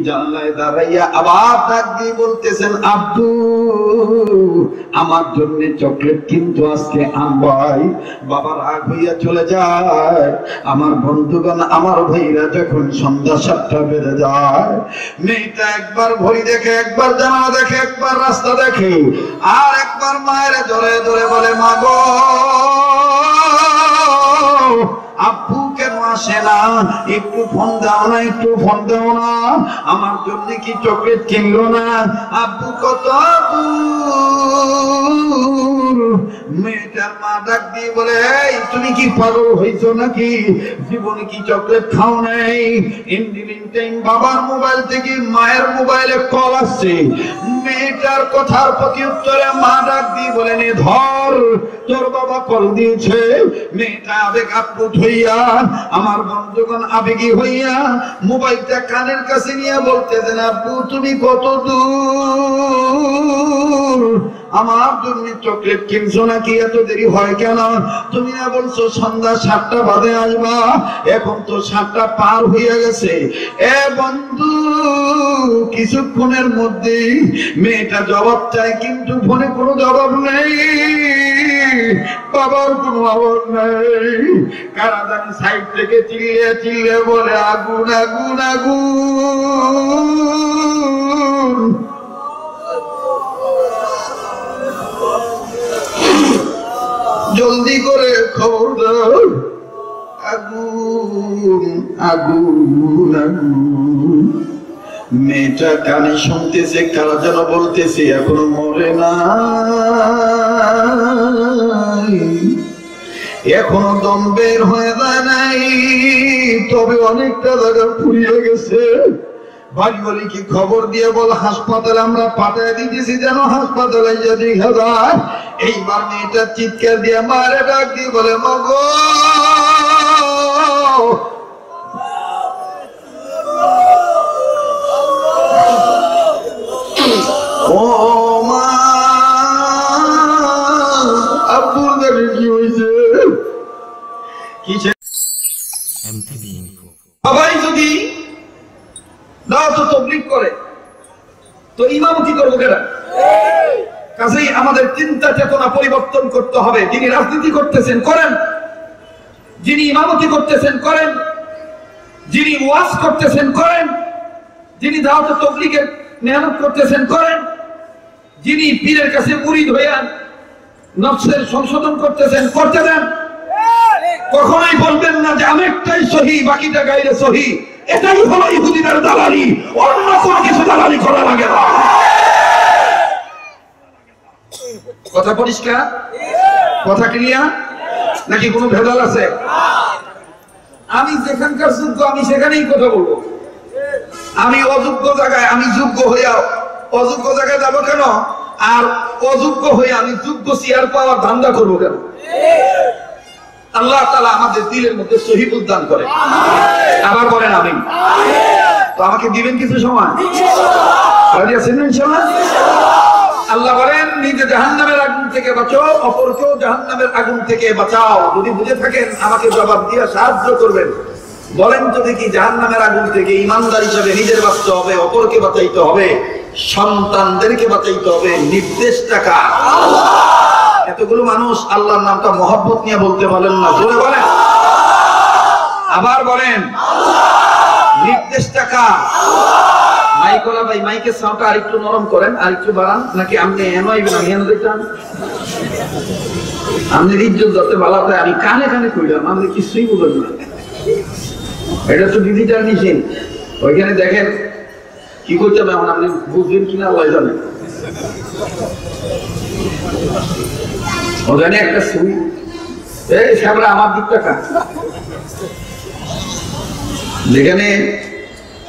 জানলায় দাঁড়াইয়া আবার ডাক দিয়ে বলতেছেন, আব্দু আমার জন্য চকলেট কিন্তু আজকে আনবাই। বাবা রাগ হইয়া চলে যায়। আমার বন্ধুগণ, আমার ভাইরা যখন সন্ধ্যা 7টা বেজে যায়, মেয়েটা একবার ঘড়ি দেখে, একবার জানালা দেখে, একবার রাস্তা দেখে, আর একবার মায়ের ধরে ধরে বলে, মা গো আব্বু কেন আসে না? একটু ফোন দাও না, একটু ফোন দাও না, আমার জন্য কি চকলেট কিনলো না? আব্বু কত দূর? মেয়েটার মা ডাক দিয়ে বলে, এই তুমি কি পাগল হইছো নাকি? জীবনে কি চকলেট খাও নাই? ইন্ডিলিং টাইম বাবার মোবাইল থেকে মায়ের মোবাইলে কল আসছে। মেয়েটার কথার প্রতি উত্তরে মা ডাক দিয়ে বলেন, ধর তোর বাবা কল দিয়েছে। মেয়েটা আবেগ আপ্লুত হইয়া, আমার বন্ধুগণ আবেগী হইয়া মোবাইলটা কানের কাছে নিয়ে বলতেছেন, আব্বু তুমি কত দূর? আমার জন্য চকলেট কিনছো নাকি? এত দেরি হয় কেন? তুমি না বলছো সন্ধ্যা 7টা বাজে আসবা, এখন তো 7টা পার হয়ে গেছে। এ বন্ধু, কিছুক্ষণের মধ্যে মেয়েটা জবাব চায়, কিন্তু ফোনে কোনো জবাব নেই, বাবার কোনো আওয়াজ নেই। কারা জানি সাইড থেকে চিল্লিয়ে চিল্লিয়ে বলে, আগুন আগুন আগুন। জলদি করে খবর দাও, আগুন আগুন আগুন। মেয়েটা কানে শুনতেছে, কারা যেন বলতেছে এখনো মরে নাই, এখনো দম বের হয়ে যায় নাই, তবে অনেকটা জায়গা ফুরিয়ে গেছে। বাড়ি বলি কি খবর দিয়ে বল, হাসপাতালে আমরা পাঠিয়ে দিতেছি, যেন হাসপাতালে যদি যায়। এইবার মেয়েটা চিৎকার দিয়ে মারে ডাক দিয়ে বলে, মগো ও মা, আব্বুর দেখে কি হয়েছে? সবাই যদি দাওয়াত তাবলীগ করে তো ইমামতি করবো কেন? কাজেই আমাদের চিন্তা চেতনা পরিবর্তন করতে হবে। যিনি রাজনীতি করতেছেন করেন, যিনি ইমামতি করতেছেন করেন, যিনি ওয়াজ করতেছেন করেন, যিনি দাওয়াত তাবলীগের মেহনত করতেছেন করেন, যিনি পীরের কাছে মুরিদ হইয়া নফসের সংশোধন করতেছেন করতে দেন। কখনোই বলবেন না যে আমি একটাই সহি, বাকিটা গাইরে সহি। এটাই হলো ইহুদিদের দালালি, অন্য কোনো কিছু দালালি করা লাগে না। কথা পরিষ্কার? কথা ক্লিয়ার? নাকি কোনো ভেদাল আছে? আমি যেখানকার যোগ্য আমি সেখানেই কথা বলবো। আমি অযোগ্য জায়গায়, আমি যোগ্য হইয়া অযোগ্য জায়গায় যাবো কেন? আর অযোগ্য হয়ে আমি যোগ্য চেয়ার পাওয়ার ধান্দা করবো কেন? আল্লাহ তাআলা আমাদের দিলের মধ্যে সহিবুল দান করে। আবার বলেন আমিন। তো আমাকে দিবেন কিছু সময়, আল্লাহ বলেন, নিজে জাহান্নামের আগুন থেকে বাঁচো, অপরকেও জাহান্নামের আগুন থেকে বাঁচাও। যদি বুঝে থাকেন আমাকে জবাব দিয়ে সাহায্য করবেন। বলেন তো দেখি, জাহান্নামের আগুন থেকে ইমানদার হিসেবে নিজের বাঁচতে হবে, অপরকে বাঁচাইতে হবে, সন্তানদেরকে বাঁচাইতে হবে, নির্দেশ টাকা। এতগুলো মানুষ আল্লাহর নামটা মহব্বত নিয়ে বলতে পারেন না, জোরে বলেন। আবার বলেন, নির্দেশ টাকা। মাইকলা ভাই, মাইকের সাউন্ডটা আরেকটু নরম করেন, আরেকটু বাড়ান। নাকি আপনি এমআইবেন? আমি এনে দিতাম আপনি ইজ্জত যাতে ভালো হয়। আমি কানে কানে কইলাম, আপনি কিছুই বুঝেন না। এটা তো ডিজিটাল মেশিন, ওইখানে দেখেন কি করতে হবে। এখন আপনি বুঝবেন কিনা আল্লাহ জানে। ওখানে একটা সুই, এই সামনে আমার দিক টাকা, যেখানে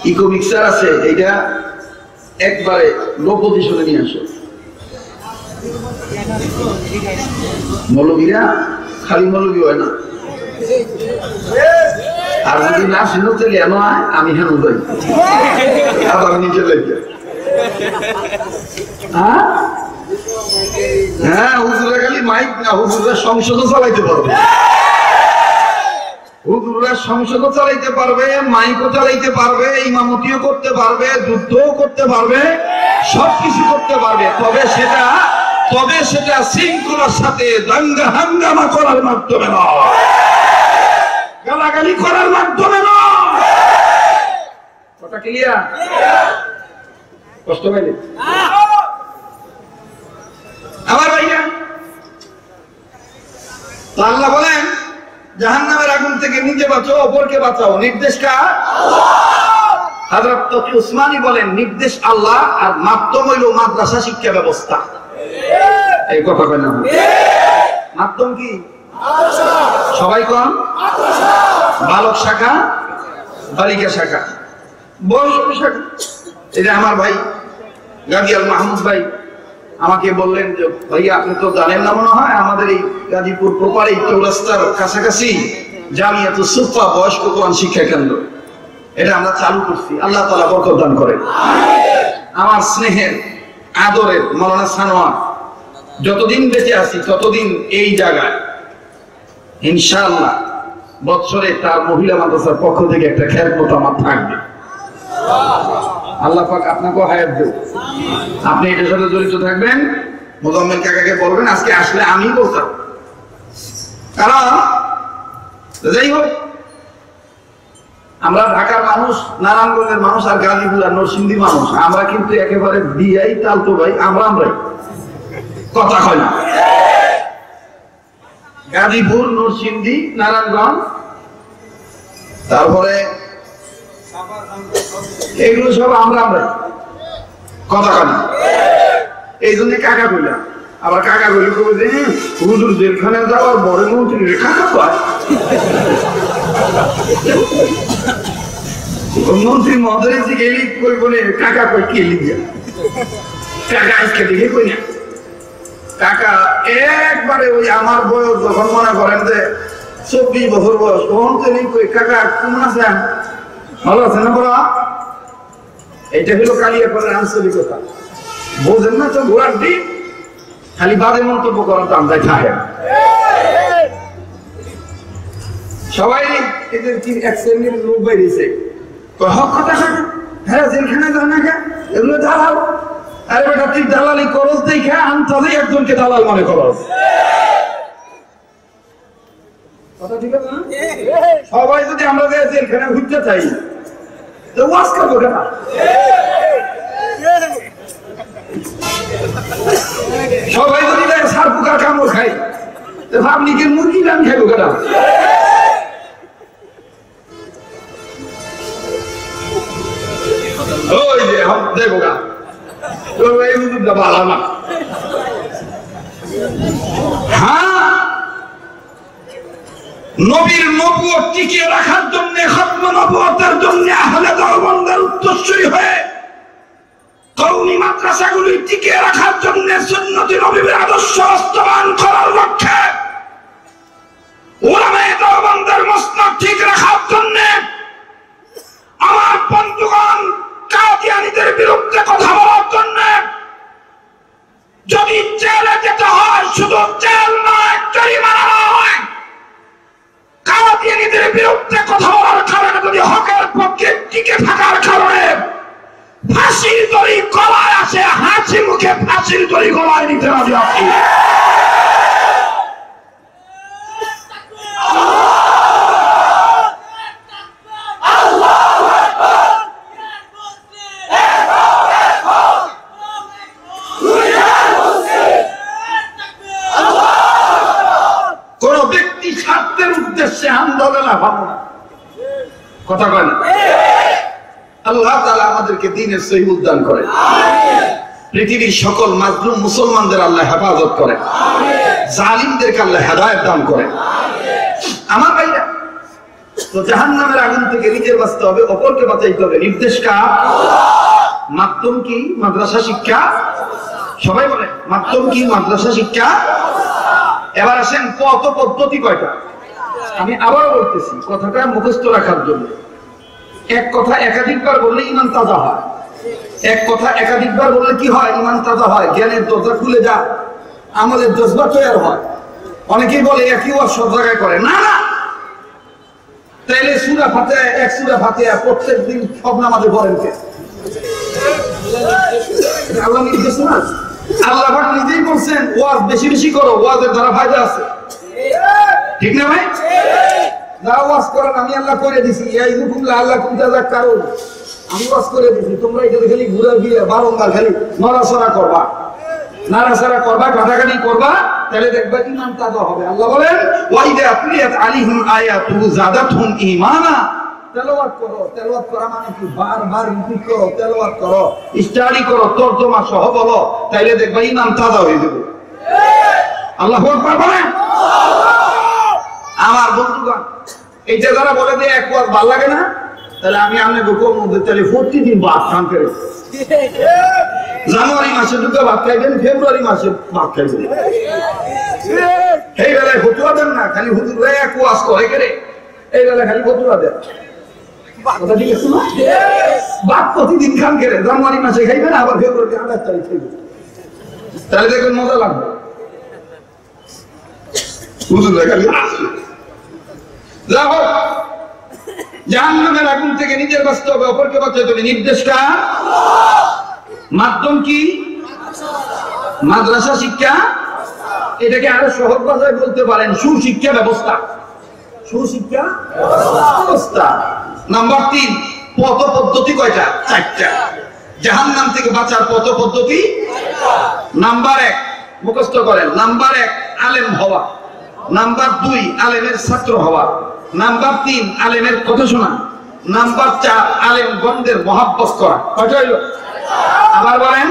ইকো মিক্সার আছে, এইটা একবারে লো পজিশনে নিয়ে আসো। মৌলবীরা খালি মৌলবী হয় না, আর যদি না শুনো তাহলে এমন হয় আমি হেন যাই, আবার নিচে লেগে। হ্যাঁ, হুজুরা খালি মাইক না, হুজুরা সংসদও চালাইতে পারবে। হুজুররা সংসদও চালাইতে পারবে, মাইকও চালাইতে পারবে, ইমামতিও করতে পারবে, যুদ্ধও করতে পারবে, সবকিছু করতে পারবে। তবে সেটা শৃঙ্খলার সাথে দাঙ্গা হাঙ্গামা করার মাধ্যমে নয়, গালাগালি করার মাধ্যমে নয়। কথা ক্লিয়ার? কষ্ট পাইলে আমার ভাইয়া? আল্লাহ বলেন জাহান্নামের আগুন থেকে নিজে বাঁচো, অপরকে বাঁচাও। নির্দেশ কার? হযরত তকি উসমানী বলেন নির্দেশ আল্লাহ, আর মাধ্যম হইল মাদ্রাসা শিক্ষা ব্যবস্থা। এই কথা কয় না? মাধ্যম কি? সবাই কম বালক শাখা, বালিকা শাখা, বয়স্ক শাখা। এটা আমার ভাই গাজী মাহমুদ ভাই আমাকে বললেন যে ভাইয়া আপনি তো জানেন না মনে হয়, আমাদের এই গাজীপুর প্রপারে চৌরাস্তার কাছাকাছি জামিয়াতুস সুফা বয়স্ক কোরআন শিক্ষা কেন্দ্র, এটা আমরা চালু করছি। আল্লাহ তাআলা বরকত দান করেন। আমার স্নেহের আদরের মাওলানা সানোয়ার যতদিন বেঁচে আছি ততদিন এই জায়গায় ইনশাআল্লাহ বছরে তার মহিলা মাদ্রাসার পক্ষ থেকে একটা খেদমত আমার থাকবে। আল্লাহ পাক আপনাকেও হায়াত দেব, আপনি এটার সাথে জড়িত থাকবেন। মোজাম্মেল কাকাকে বলবেন আজকে আসলে আমি বলতাম, কারণ যাই হোক আমরা ঢাকার মানুষ, নারায়ণগঞ্জের মানুষ, আর গাজীপুর আর নরসিংদী মানুষ, আমরা কিন্তু একেবারে বিয়াই তালতো ভাই, আমরাই কথা হয় না। গাজীপুর, নরসিংদী, নারায়ণগঞ্জ, তারপরে এগুলো সব আমরাই কথা হয় না। এই জন্য কাকা কইলাম, আবার কাকা কইলে কবে যে হুজুর জেলখানে যাওয়ার বড় মন্ত্রী কাকা পায়, মন্ত্রী মহোদয় গেলি কই বলে কাকা কই কে লিখা কাকা আজকে দেখে কই না। কাকা একবারে ওই আমার বয়স যখন মনে করেন যে 24 বছর বয়স, তখন তিনি কই কাকা কেমন আছেন, ভালো আছেন না বলা? এইটা হলো কালিয়াপাড়ার আঞ্চলিকতা, বোঝেন না তো? ঘোড়ার দিন খালি বাদে মন্তব্য করেন তো আমরা খায় সবাই। এদের কি এক শ্রেণীর লোক বাইরেছে হক কথা খায়, হ্যাঁ জেলখানে যান না, এগুলো দালাল। আরে বেটা তুই দালালি করস দেখে আনতে একজনকে দালাল মনে করস, কথা ঠিক আছে না? সবাই যদি আমরা জেলখানে ঘুরতে চাই তো ওয়াজ করবো কেন? সবাই যদি সার পোকার কামড় খাই তো পাবলিকের মুরগি দাম খাইবো কেন? ওই যে দেখো গা ভালো না। হ্যাঁ, নবীর নবুয়ত টিকিয়ে রাখার জন্য, খতম নবুয়তের জন্য আহলে দেওবন্দের উত্তরসূরি হয়ে কওমি মাদ্রাসাগুলি টিকিয়ে রাখার জন্য, সুন্নতি নবীর আদর্শ বাস্তবায়ন করার লক্ষ্যে, উলামায়ে দেওবন্দের মসনদ ঠিক রাখার জন্য আমার বন্ধুগণ কাদিয়ানীদের বিরুদ্ধে কথা বলার জন্য যদি জেলে যেতে হয়, শুধু জেল নয় জরিমানা নয়, কাদিয়ানীদের বিরুদ্ধে কথা বলার কারণে যদি হকের পক্ষে টিকে থাকার কারণে ফাঁসির দড়ি গলায় আসে, হাসি মুখে ফাঁসির দড়ি গলায় নিতে রাজি আছি। কোন ব্যক্তি স্বার্থের উদ্দেশ্যে আন্দোলন হবে না, কথা বলেন। আল্লাহ তাআলা আমাদেরকে দ্বীনের সহিহ দান করেন, পৃথিবীর সকল মাজলুম মুসলমানদের আল্লাহ হেফাজত করেন, জালিমদেরকে আল্লাহ হেদায়েত দান করেন। আমার ভাইরা, তো জাহান্নামের আগুন থেকে নিজের বাঁচতে হবে, অপরকে বাঁচাইতে হবে। নির্দেশ কার? মাধ্যম কি? মাদ্রাসা শিক্ষা। সবাই বলে মাধ্যম কি? মাদ্রাসা শিক্ষা। এবার আসেন পথ পদ্ধতি কয়টা? আমি আবারও বলতেছি কথাটা মুখস্থ রাখার জন্য। এক কথা একাধিকবার বললে ঈমান তাজা হয়, এক কথা একাধিকবার বললে কি হয়? ঈমান তাজা হয়, জ্ঞানের দরজা খুলে যায়, আমলের জজবা তৈরি হয়। অনেকেই বলে একই ওয়াজ সব জায়গায় করে, না না, তাইলে সূরা ফাতিহা এক সূরা ফাতিহা প্রত্যেকদিন সব নামাজে পড়েন কে? আল্লাহ নির্দেশ না, আল্লাহ পাক নিজেই বলছেন ওয়াজ বেশি বেশি করো, ওয়াজের দ্বারা ফায়দা আছে, ঠিক না ভাই? যা ওয়াজ করেন আমি আল্লাহ করে দিছি, এই হুকুম আল্লাহ কোন তাযাক্কারুন, আমি ওয়াজ করে দিছি, তোমরা এটা খালি ঘুরে ফিরে বারংবার খালি নড়াচড়া করবা, নাড়াচাড়া করবা, কাটাকাটি করবা, তাহলে দেখবা ঈমান তাজা হবে। আল্লাহ বলেন ওয়াইদা তুলিয়াত আলাইহিম আয়াতু যাদাতহুম ঈমানা, তেলাওয়াত করো, তেলাওয়াত করা মানে কি? বারবার রিপিট করো, তেলাওয়াত করো, স্টাডি করো, তরজমা সহ বলো, তাইলে দেখবা ঈমান তাজা হয়ে যাবে। আল্লাহু আকবার বলেন। আমার বন্ধুগণ, এইটা যারা বলে যে এক ওয়াজ ভালো লাগে না, তাহলে আমি আপনাকে মধ্যে তাহলে প্রতিদিন ভাত খান করে, জানুয়ারি মাসে দুটো ভাত খাইবেন, ফেব্রুয়ারি মাসে ভাত খাইবেন, এই বেলায় ফতুয়া দেন না, খালি হুজুর এক ওয়াজ করে কেড়ে, এই বেলায় খালি ফতুয়া দেন, কথা ঠিক আছে না? ভাত প্রতিদিন খান কেড়ে, জানুয়ারি মাসে খাইবেন, আবার ফেব্রুয়ারি 28 তারিখ খাইবেন, তাহলে দেখবেন মজা লাগবে। হুজুর খালি যা হোক, জাহান্নামের আগুন থেকে নিজের বাঁচতে হবে, অপরকে বাঁচাতে হবে। নির্দেশ কার? মাধ্যম কি? মাদ্রাসা শিক্ষা। এটাকে আরো সহজ ভাষায় বলতে পারেন সুশিক্ষা ব্যবস্থা। সুশিক্ষা ব্যবস্থা। নাম্বার 3, পথ পদ্ধতি কয়টা? 4টা। জাহান্নাম থেকে বাঁচার পথ পদ্ধতি 4টা। নাম্বার 1 মুখস্থ করেন। নাম্বার 1 আলেম হওয়া। নাম্বার 2 আলেমের ছাত্র হওয়া। নাম্বার 3 আলেমের কথা শোনা। নাম্বার 4 আলেম গণদের মহাব্বত করা। কয়টা হইল? আবার বলেন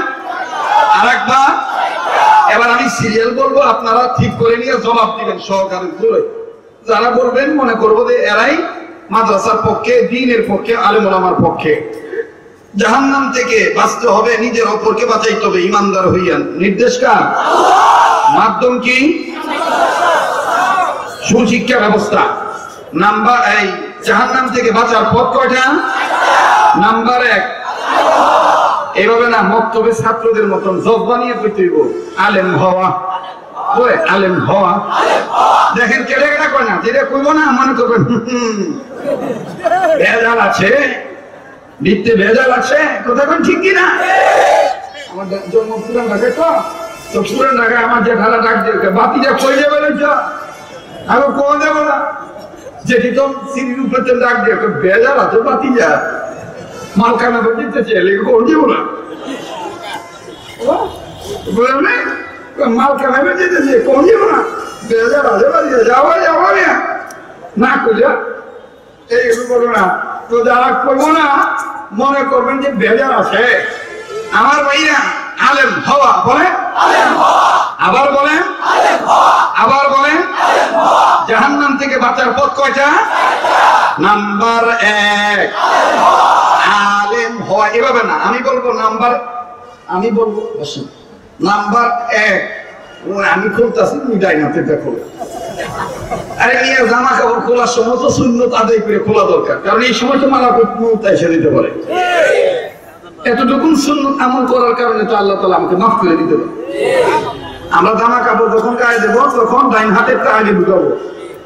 আরেকবার। এবার আমি সিরিয়াল বলবো, আপনারা ঠিক করে নিয়ে জবাব দিবেন সহকারে জোরে। যারা বলবেন মনে করবো যে এরাই মাদ্রাসার পক্ষে, দ্বীনের পক্ষে, আলেম ওলামার পক্ষে। জাহান্নাম থেকে বাঁচতে হবে, নিজের অপরকে বাঁচাইতে হবে, ইমানদার হইয়ান। নির্দেশ কার? মাধ্যম কি? সুশিক্ষা ব্যবস্থা। নাম্বার এই জাহান্নাম থেকে বাঁচার পথ কয়টা? নাম্বার 1 এইভাবে না, মক্তবে ছাত্রদের মতন জব্বা নিয়ে কইতেইব আলেম হওয়া। ওই আলেম হওয়া দেখেন কেটে কেটে কয় না, যেটা কইব না মনে করবেন ভেজাল আছে, নিত্যে ভেজাল আছে। কথা কোন ঠিক কিনা? আমার জন্ম পুরান ঢাকায়, তো পুরান ঢাকায় আমার যে ঢালা ডাক দিয়ে বাতিটা কই যাবে না, আমি কোন যাবো না, যেটি তো সিঁড়ির উপরে ডাক দিয়ে ভেজাল আছে, বাতি যা মালখানা দিতেছে, কোন যাবো না, মালখানা যেতেছে, কোন যাবো না, ভেজাল আছে, বাতি যাওয়া যাওয়া না কইয়া এইগুলো বলো না। তো যারা করবো না মনে করবেন যে ভেজাল আছে। আমার ভাইরা আলেম হওয়া বলেন, আবার বলেন, আবার বলেন। জাহান্নাম থেকে বাঁচার পথ কয়টা? নাম্বার 1 আলেম হওয়া। এভাবে না, আমি বলবো নাম্বার, আমি বলবো নাম্বার 1 আমি খুলতেছি, মিটাই না দেখো। আরে নিয়ে জামা কাপড় খোলার সময় তো সুন্নত আদায় করে খোলা দরকার, কারণ এই সময় তো মালা এসে দিতে পারে। এতটুকু সুন্নত আমল করার কারণে তো আল্লাহ তাআলা আমাকে মাফ করে দিতে পারে। আমরা জামা কাপড় যখন গায়ে দেবো তখন ডাইন হাতেরটা আগে ঢুকাবো,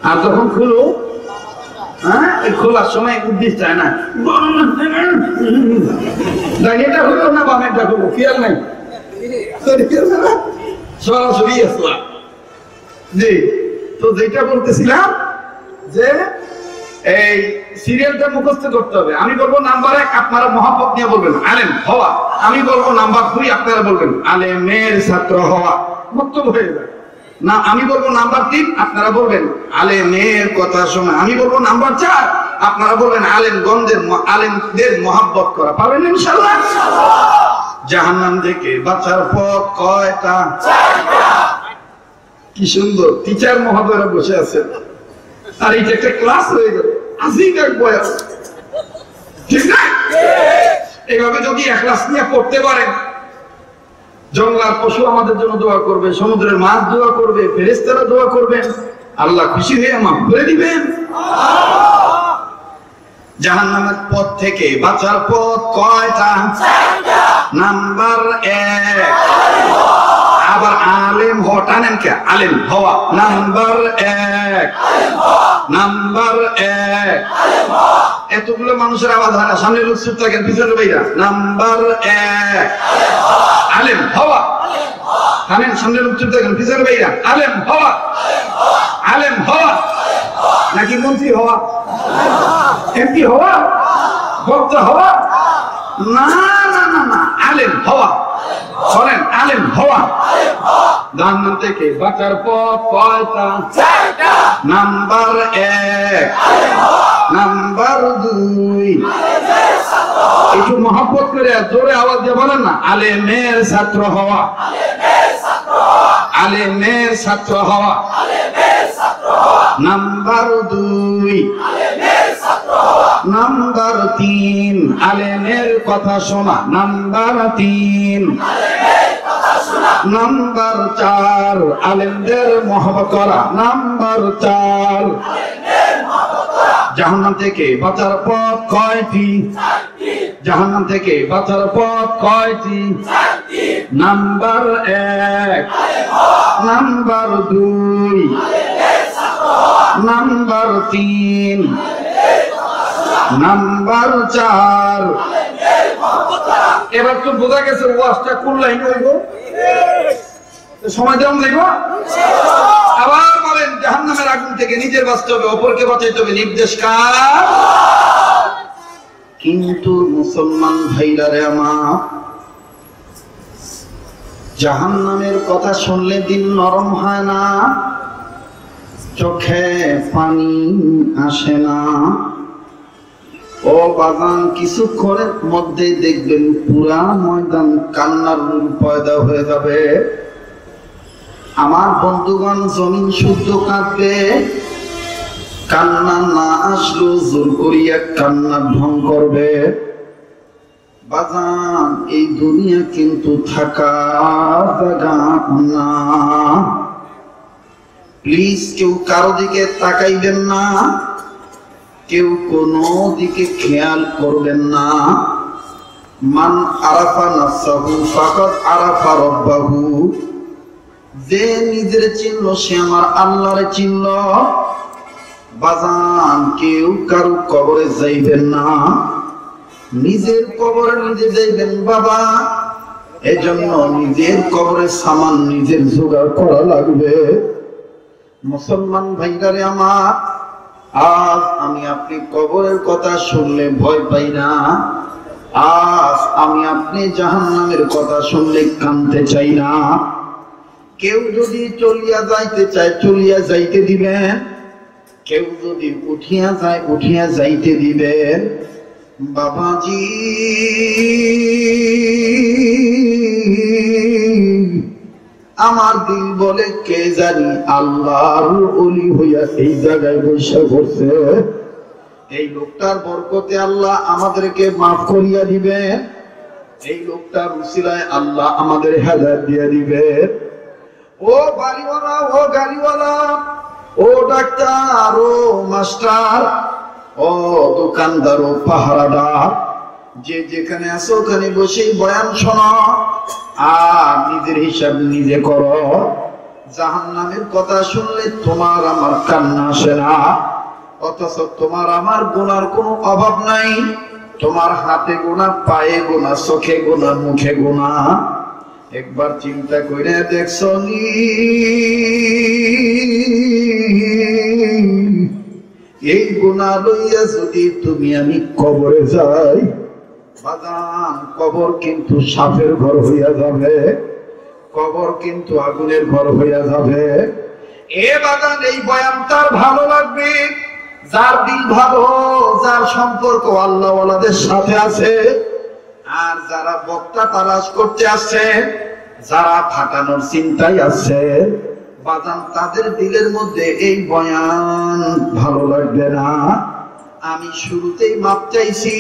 আর যখন খুলো, হ্যাঁ খোলার সময় উদ্দেশ্য চায় না, ডাইনেটা হলো না বামেরটা হলো, খেয়াল নাই, সরাসরি আসলাম। জি, তো যেটা বলতেছিলাম যে এই সিরিয়ালটা মুখস্থ করতে হবে। আমি বলবো নাম্বার 1 আপনারা মহাব্বত নিয়ে বলবেন আলেম হওয়া। আমি বলবো নাম্বার 2 আপনারা বলবেন আলেমের ছাত্র হওয়া। বক্তব্য হয়ে যায় না। আমি বলবো নাম্বার 3 আপনারা বলবেন আলেমের কথা শোনা। আমি বলবো নাম্বার 4 আপনারা বলবেন আলেমদের মহাব্বত করা। পারবেন ইনশাআল্লাহ? জাহান্নাম থেকে বাঁচার পথ কয়টা? 4টা। কি সুন্দর টিচার মহোদয়রা বসে আছেন, আর এটা একটা ক্লাস হয়ে গেল, আজিক এক বয়স, ঠিক না? এইভাবে যদি এখলাস নিয়ে পড়তে পারেন, জঙ্গলার পশু আমাদের জন্য দোয়া করবে, সমুদ্রের মাছ দোয়া করবে, ফেরেশতারা দোয়া করবেন, আল্লাহ খুশি হয়ে মাফ করে দিবেন। জাহান্নামের পথ থেকে বাঁচার পথ কয়টা? 4টা। নাম্বার 1 আবার আলেম হওয়া টানেন কে? আলেম হওয়া নাম্বার 1, নাম্বার 1। এতগুলো মানুষের আওয়াজ হয় না, সামনে লোক চুপ থাকেন, পিছনে বাইরা। নাম্বার 1 আলেম হওয়া, থামেন, সামনে লোক চুপ থাকেন, পিছনে বাইরা। আলেম হওয়া, আলেম হওয়া নাকি মন্ত্রী হওয়া, এমপি হওয়া, বক্তা হওয়া? না না না না, আলেম হওয়া। বলেন আলেম হওয়া। জাহান্নাম থেকে বাঁচার পথ কয়টা? নাম্বার 1, নাম্বার 2 একটু মহব্বত করে জোরে আওয়াজ দিয়ে বলেন না, আলেমের ছাত্র হওয়া, আলেমের ছাত্র হওয়া। নাম্বার 2, নাম্বার 3 আলেমের কথা শোনা। নাম্বার 3, নাম্বার 4 আলেমদের মহব্বত করা। নাম্বার 4 জাহান্নাম থেকে বাঁচার পথ কয়টি? জাহান্নাম থেকে বাঁচার পথ কয়টি? Number 1, number 2, number 3, number 4। এবার তো বোঝা গেছে ওয়াজটা কোন লাইনে হইব, সময় দেওয়া দেখবো। আবার বলেন জাহান্নামের আগুন থেকে নিজের বাঁচতে হবে, অপরকে বাঁচাইতে হবে, নির্দেশ কার? কিন্তু মুসলমান ভাইরা রে আমার, জাহান্নামের কথা শুনলে দিল নরম হয় না, চোখে পানি আসে না। ও বাগান কিছুক্ষণের মধ্যে দেখবেন পুরা ময়দান কান্নার রূপ পয়দা হয়ে যাবে। আমার বন্ধুগণ জমিন শুদ্ধ কাঁদবে, কান্না না আসলো জোর করিয়া কান্না ঢং করবে। বাজান এই দুনিয়া কিন্তু থাকার জায়গা না। প্লিজ কেউ কারো দিকে তাকাইবেন না, কেউ কোনো দিকে খেয়াল করবেন না। মান আরাফা নাফসাহু ফাকাদ আরাফা রাব্বাহু। যে নিজের চিনল সে আমার আল্লাহরে চিনল। বাজান কেউ কারো কবরে যাইবেন না, নিজের কবরে নিজে যাইবেন বাবা। এজন্য নিজের কবরে সামান নিজের জোগাড় করা লাগবে। মুসলমান ভাইরারে আমার, আজ আমি আপনি কবরের কথা শুনলে ভয় পাই না। আজ আমি আপনি জাহান্নামের কথা শুনলে কাঁদতে চাই না। কেউ যদি চলিয়া যাইতে চায় চলিয়া যাইতে দিবেন, কেউ যদি উঠিয়া যায় উঠিয়া যাইতে দিবেন। বাবাজি আমার দিল বলে কে জানি আল্লাহর ওলি হইয়া এই জায়গায় বসে করছে। এই লোকটার বরকতে আল্লাহ আমাদেরকে মাফ করিয়া দিবে। এই লোকটার উসিলায় আল্লাহ আমাদের হেদায়েত দিয়ে দিবে। ও বাড়িওয়ালা, ও গাড়িওয়ালা, ও ডাক্তার, ও মাস্টার, ও দোকানদার, ও পাহারাদার, যে যেখানে আছো ওখানে বসে বয়ান শোনো আর নিজের হিসাব নিজে করো। জাহান্নামের কথা শুনলে তোমার আমার কান্না আসে না, অথচ তোমার আমার গুনার কোনো অভাব নাই। তোমার হাতে গোনা, পায়ে গোনা, চোখে গোনা, মুখে গোনা। একবার চিন্তা করে দেখছো নি এই গুনাহ লইয়া যদি তুমি আমি কবরে যাই, বাজান কবর কিন্তু সাপের ঘর হইয়া যাবে, কবর কিন্তু আগুনের ঘর হইয়া যাবে। এ বাজান এই বয়ান তার ভালো লাগবে যার দিল ভালো, যার সম্পর্ক আল্লাহ ওয়ালাদের সাথে আছে। আর যারা বক্তা তালাশ করতে আসছে, যারা ফাটানোর চিন্তায় আছে, বাজান তাদের দিলের মধ্যে এই বয়ান ভালো লাগবে না। আমি শুরুতেই মাপ চাইছি,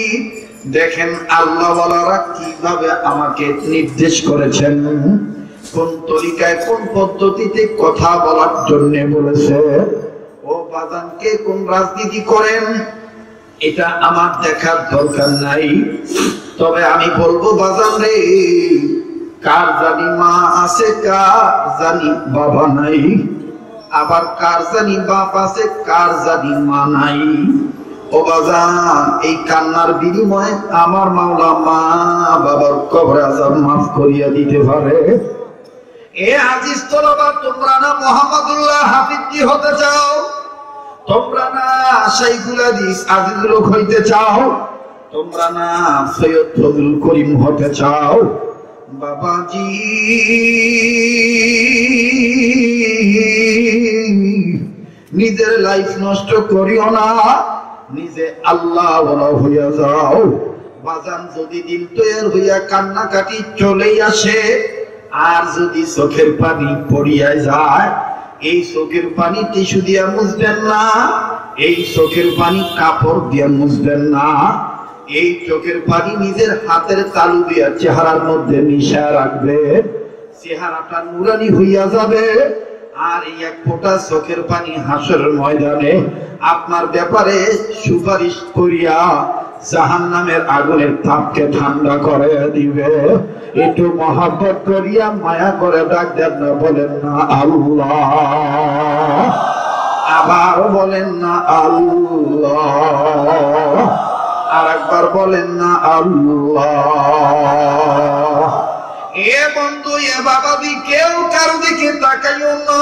দেখেন আল্লাহ ওয়ালারা কিভাবে আমাকে নির্দেশ করেছেন, কোন তরিকায় কোন পদ্ধতিতে কথা বলার জন্য বলেছে। ও বাজানকে কোন রাজনীতি করেন এটা আমার দেখার দরকার নাই, তবে আমি বলবো বাজান রে, কার জানি মা আছে, কার জানি বাবা নাই, আবার কার জানি বাপ আছে, কার জানি মা নাই। ও বাজান, এই কান্নার বিনিময়ে আমার মাওলা মা বাবার কবরে আযাব মাফ করিয়া দিতে পারে। এ আজিজ তলবা, তোমরা না মুহাম্মদুল্লাহ হাফিজি হতে চাও? তোমরা না শাইখুল হাদিস আজিজুল হক হইতে চাও? তোমরা না সৈয়দ ফজলুল করিম হতে চাও? বাবাজি, নিজের লাইফ নষ্ট করিও না, নিজে আল্লাহ ওয়ালা হইয়া যাও। বাজান, যদি দিল তৈয়ার হইয়া কান্নাকাটি চলেই আসে, আর যদি চোখের পানি পড়িয়া যায়, এই চোখের পানি টিস্যু দিয়া মুছবেন না, এই চোখের পানি কাপড় দিয়া মুছবেন না, এই চোখের পানি নিজের হাতের তালু দিয়া চেহারার মধ্যে মিশা রাখবে, চেহারাটা নুরানি হইয়া যাবে। আর এই এক ফোঁটা চোখের পানি হাসরের ময়দানে আপনার ব্যাপারে সুপারিশ করিয়া জাহান্নামের আগুনের তাপকে ঠান্ডা করে দিবে। একটু মহব্বত করিয়া মায়া করে ডাক দেন না, বলেন না আল্লাহ, আবার বলেন না আল্লাহ, আর একবার বলেন না আল্লাহ। এ বন্ধু, এ বাবাজি, কেউ কারো দিকে তাকাইও না,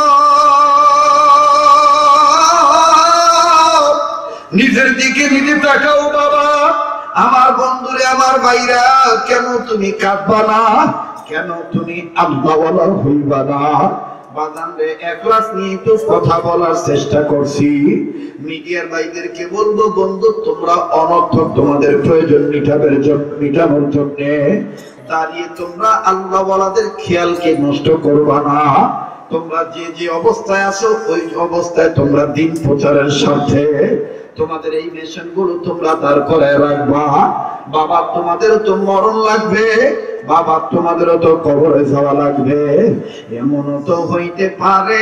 নিজের দিকে নিজে তাকাও। বাবা আমার, বন্ধুরে আমার ভাইরা, কেন তুমি কাঁদবা না? কেন তুমি আল্লাহওয়ালা হইবা না? বাজান রে, একলাস নিয়ে তো কথা বলার চেষ্টা করছি। মিডিয়ার ভাইদেরকে বলবো, বন্ধু তোমরা অনর্থক তোমাদের প্রয়োজন মিটানোর জন্য দাঁড়িয়ে তোমরা আল্লাহওয়ালাদের খেয়ালকে নষ্ট করবা না। তোমরা যে যে অবস্থায় আছো, ওই অবস্থায় তোমরা দিন প্রচারের স্বার্থে তোমাদের এই মিশন গুলো তোমরা দাঁড় করে রাখবা। বাবা, তোমাদেরও তো মরণ লাগবে, বাবা তোমাদেরও তো কবরে যাওয়া লাগবে। এমনও তো হইতে পারে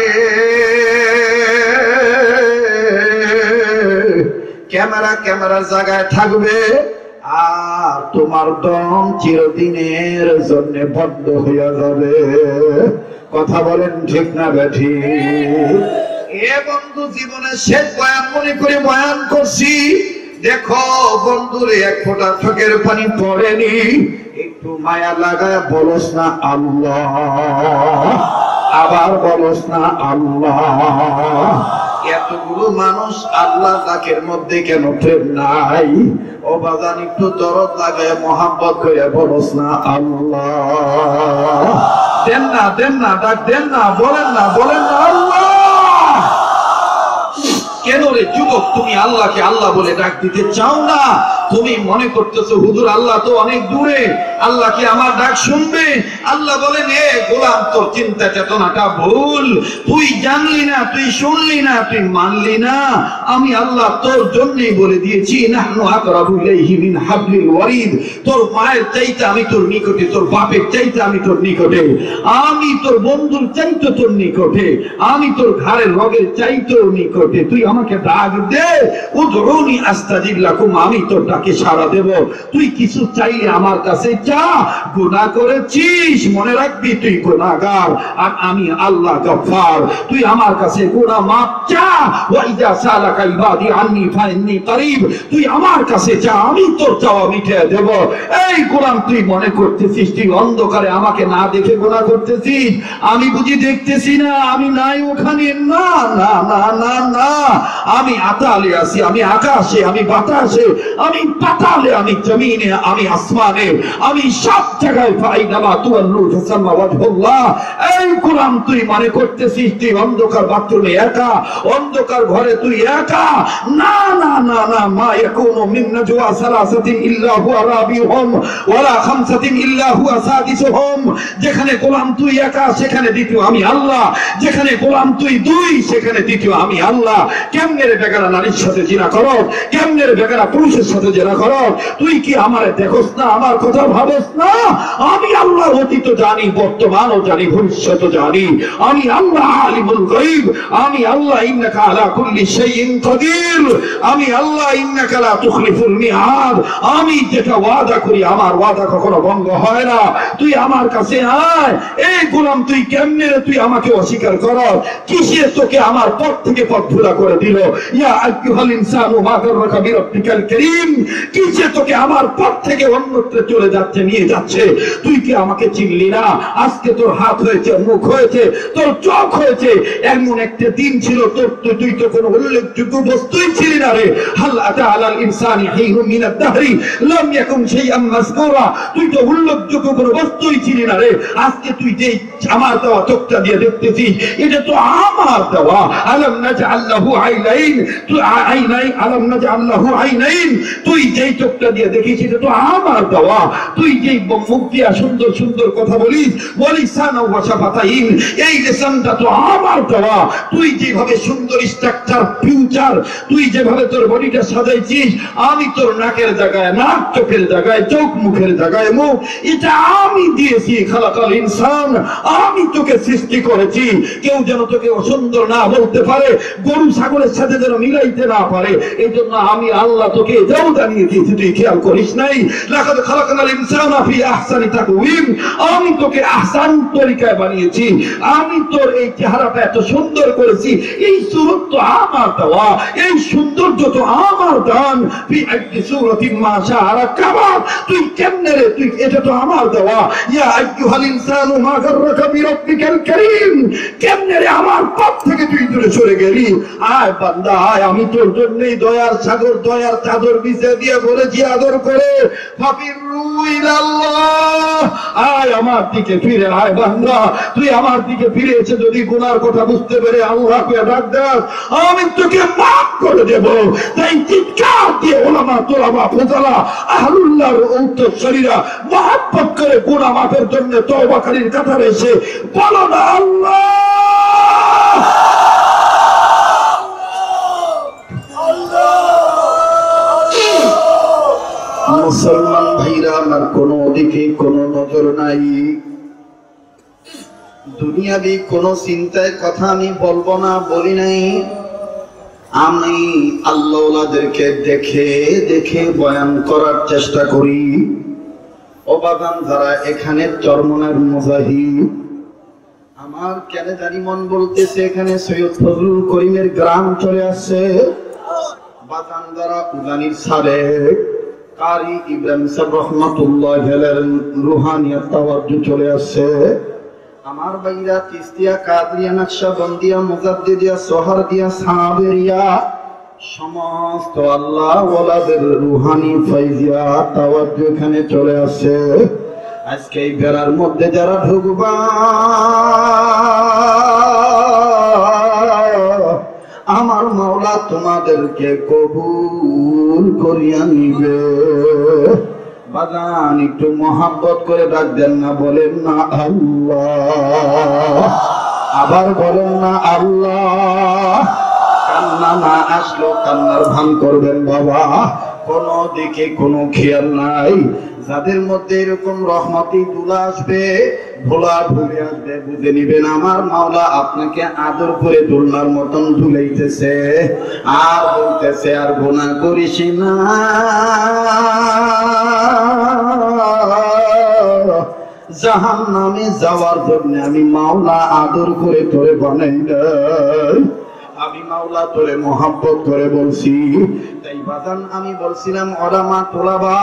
ক্যামেরার জায়গায় থাকবে, আর তোমার দম চিরদিনের জন্য বন্ধ হইয়া যাবে। কথা বলেন ঠিক না বেঠি? এ বন্ধু, জীবনে শেষ বয়ান মনে করে বয়ান করছি। দেখো বন্ধুরে, এক ফোঁটা চোখের পানি পড়েনি, একটু মায়া লাগায় বলস না আল্লাহ, আবার বলস না আল্লাহ। এতগুলো মানুষ আল্লাহ তাকের মধ্যে কেন প্রেম নাই? ও বাজান, একটু দরদ লাগায় মহাব্বত করে বলস না আল্লাহ। দেন না, দেন না, ডাক দেন না, বলেন না আল্লাহ। কেন রে যুবক, তুমি আল্লাহকে আল্লাহ বলে ডাক দিতে চাও না? তুমি মনে করতেছো হুজুর আল্লাহ তো অনেক দূরে, আল্লাহ কি আমার ডাক শুনবে? আল্লাহ বলেন, এ গোলাম, তোর চিন্তা চেতনাটা ভুল। তুই জানলি না, তুই শুনলি না, তুই মানলি না। আমি আল্লাহ তোর জন্যই বলে দিয়েছি, নাহনু আকরাবু ইলাইহি মিন হাবলিল ওয়ারিদ। তোর মায়ের চাইতে আমি তোর নিকটে, তোর বাপের চাইতে আমি তোর নিকটে, আমি তোর বন্ধুর চাইতে তোর নিকটে, আমি তোর ঘরের রগের চাইতেও নিকটে। তুই আমাকে ডাক দে, উদউনি আস্তাজিব লাকুম, আমি তোর ডাকে সাড়া দেব। তুই কিছু চাইলে আমার কাছে চা। গুনাহ করেছিস, মনে রাখবি তুই গুনাহগার, আর আমি আল্লাহ গফফার। তুই আমার কাছে গুনাহ মাফ চা। ওয়া ইযা সালাকা ইবাদি আন্নী ফাইন্নী করিব, তুই আমার কাছে চা, আমি তোর চাওয়া মিটিয়ে দেব। এই গোলাম, তুই মনে করতেছিস তুই অন্ধকারে আমাকে না দেখে গুনাহ করতেছিস? আমি বুঝি দেখতেছি না? আমি নাই ওখানে? না না না না না, আমি আতালে আছি, আমি আকাশে, আমি বাতাসে, আমি পাতালে, আমি জমিনে, আমি আসমানে, আমি সব জায়গায়। ফাইনামা তুওয়াল্লু ফাসাম্মা ওয়াজহুল্লাহ। এই গোলাম, তুই মনে করতেছিস তুই অন্ধকার বাথরুমে একা, অন্ধকার ঘরে তুই একা? না না না না, মা ইয়াকুনু মিন নাজওয়া সালাসাতিন ইল্লা হুয়া রাবিউহুম ওয়ালা খামসাতিন ইল্লা হুয়া সাদিসুহুম। যেখানে গোলাম তুই একা, সেখানে দ্বিতীয় আমি আল্লাহ। যেখানে গোলাম তুই দুই, সেখানে দ্বিতীয় আমি আল্লাহ। কেমনে রে বেগারা নারীর সাথে জিনা করো? কেমনে রে বেগারা পুরুষের সাথে জিনা করো? তুই কি আমারে দেখোস না? আমার কথা ভাব ভাবস না আমি আল্লাহ অতীত জানি, বর্তমানও জানি, ভবিষ্যৎও জানি। আমি আল্লাহ আলিমুল গায়ব, আমি আল্লাহ ইন্নাকা আলা কুল্লি শাইইন কাদির, আমি আল্লাহ ইন্নাকা লা তুখলিফুল মিআদ। আমি যেটা ওয়াদা করি আমার ওয়াদা কখনো ভঙ্গ হয় না। তুই আমার কাছে আয়। এই গোলাম তুই কেমনে তুই আমাকে অস্বীকার কর? কিসে তোকে আমার পথ থেকে পথ ভুলা করে দিল? ইয়া আইয়ুহাল ইনসানু মা গাররাকা বিরাব্বিকাল কারীম, কিসে তোকে আমার পথ থেকে অন্যত্র চলে যাচ্ছে, নিয়ে যাচ্ছে? তুই কি আমাকে চিনলি না? আজকে তোর হাত হয়েছে, মুখ হয়েছে, তোর চোখ হয়েছে, এমন একটা দিন ছিল তোর তুই তো কোনো উল্লেখযোগ্য বস্তুই ছিলি না রে। হাল আতা আলাল ইনসানি হিনুম মিনাদ দাহরি লাম ইয়াকুন শাইআন মাযকুরা, তুই তো উল্লেখযোগ্য কোনো বস্তুই ছিলি না রে। আজকে তুই যে আমার দেওয়া চোখটা দিয়ে দেখতেছিস, এটা তো আমার দেওয়া। আলাম নাজআল লাহু আইনাইন, তুই আইনাইন, আলাম নাজআল লাহু আইনাইন, তুই যেই চোখটা দিয়ে দেখিস এটা তো আমার দেওয়া। তুই যেই মুখ দিয়া সুন্দর সুন্দর কথা বলিস, ওয়ালিসানা ওয়া শাফাতাইন, এই লিসানটা তো আমার দেওয়া। তুই যেভাবে সুন্দর স্ট্রাকচার ফিউচার, তুই যেভাবে তোর বডিটা সাজাইছিস, আমি তোর নাকের জায়গায় নাক, চোখের জায়গায় চোখ, মুখের জায়গায় মুখ, এটা আমি দিয়েছি। খালাকাল ইনসান, আমি তোকে সৃষ্টি করেছি। কেউ যেন তোকে অসুন্দর না বলতে পারে, গরু ছাগলের সাথে যেন মিলাইতে না পারে, এই জন্য আমি আল্লাহ তোকে এটাও জানিয়ে দিয়েছি, তুই খেয়াল করিস নাই? লাকাদ খালাকনাল ইনসানা ফি আহসানি তাকওয়িম, আমি তোকে আহসান তরিকায় বানিয়েছি। আমি তোর এই চেহারাটা এত সুন্দর করেছি, এই সুরত তো আমার দেওয়া, এই সৌন্দর্য তো আমার দান। ফি আইয়ি সূরাতিন মা শাআ রাকাবা, তুই কেমনে রে? তুই এটা তো আমার দেওয়া। ইয়া আইয়ুহাল ইনসানু মা গাররাকা বিরাব্বিকাল কারীম, কেমনে রে আমার পথ থেকে তুই দূরে সরে গেলি? আয় বান্দা আয়, আমি তোর জন্যই দয়ার সাগর, দয়ার চাদর বিছিয়ে দিয়ে বলেছি আদর করে, ফাফিরু ইলাল্লাহ, আয় আমার দিকে ফিরে আয়। বান্দা তুই আমার দিকে ফিরে এসে যদি গুনার কথা বুঝতে পেরে আল্লাহকে ডাক দাস, আমি তোকে মাফ করে দেব। তাই চিৎকার দিয়ে ওলামা, তোলামা, ফুজালা, আহলুল্লাহর উত্তরসূরিরা মহব্বত করে গুনাহ মাফের জন্য তওবাকারীর কাতারে এসে বলো না আল্লাহ। মুসলমান ভাইরা আমার, কোন দিকে কোনো নজর নাই, দুনিয়াবি কোন চিন্তায় কথা আমি বলবো না, বলি নাই। আমি আল্লাহওয়ালাদেরকে দেখে দেখে বয়ান করার চেষ্টা করি। অবাগান যারা এখানে চরমনের মুজাহিদ, আমার কেন জানি মন বলতেছে এখানে সৈয়দ ফজলুল করিমের গ্রাম চলে আসছে। বাগান যারা উজানির সালেক কারি ইব্রাহিম সাহেব রহমাতুল্লাহ আলাইহির রুহানিয়াত তাওয়াজ্জু চলে আসছে। আমার ভাইরা তিস্তিয়া, কাদরিয়া, নকশবন্দিয়া, মুজাদ্দিদিয়া, সোহরদিয়া, সাবেরিয়া, সমস্ত আল্লাহ ওয়ালাদের রুহানি ফাইজিয়া তাওয়াজ্জু এখানে চলে আসছে। আজকে এই বেড়ার মধ্যে যারা ঢুকবা, আমার মাওলা তোমাদেরকে কবুল করিয়া নিবে। বাগান একটু মহাব্বত করে ডাক দেন না, বলেন না আল্লাহ, আবার বলেন না আল্লাহ। কান্না না আসলো কান্নার ভান করবেন বাবা, কোন দিকে কোনো খেয়াল নাই। যাদের মধ্যে এরকম রহমতি দুলা আসবে, ভোলা ভুলে আসবে, বুঝে নিবেন আমার মাওলা আপনাকে আদর করে দুলনার মতন ঝুলাইতেছে আর বলতেছে আর গুনাহ করিস না। জাহান্নামে যাওয়ার জন্য আমি মাওলা আদর করে তোরে বানাই নাই, আমি মাওলা তোরে মহব্বত করে বলছি। তাই বাজান আমি বলছিলাম ওলামা তোলাবা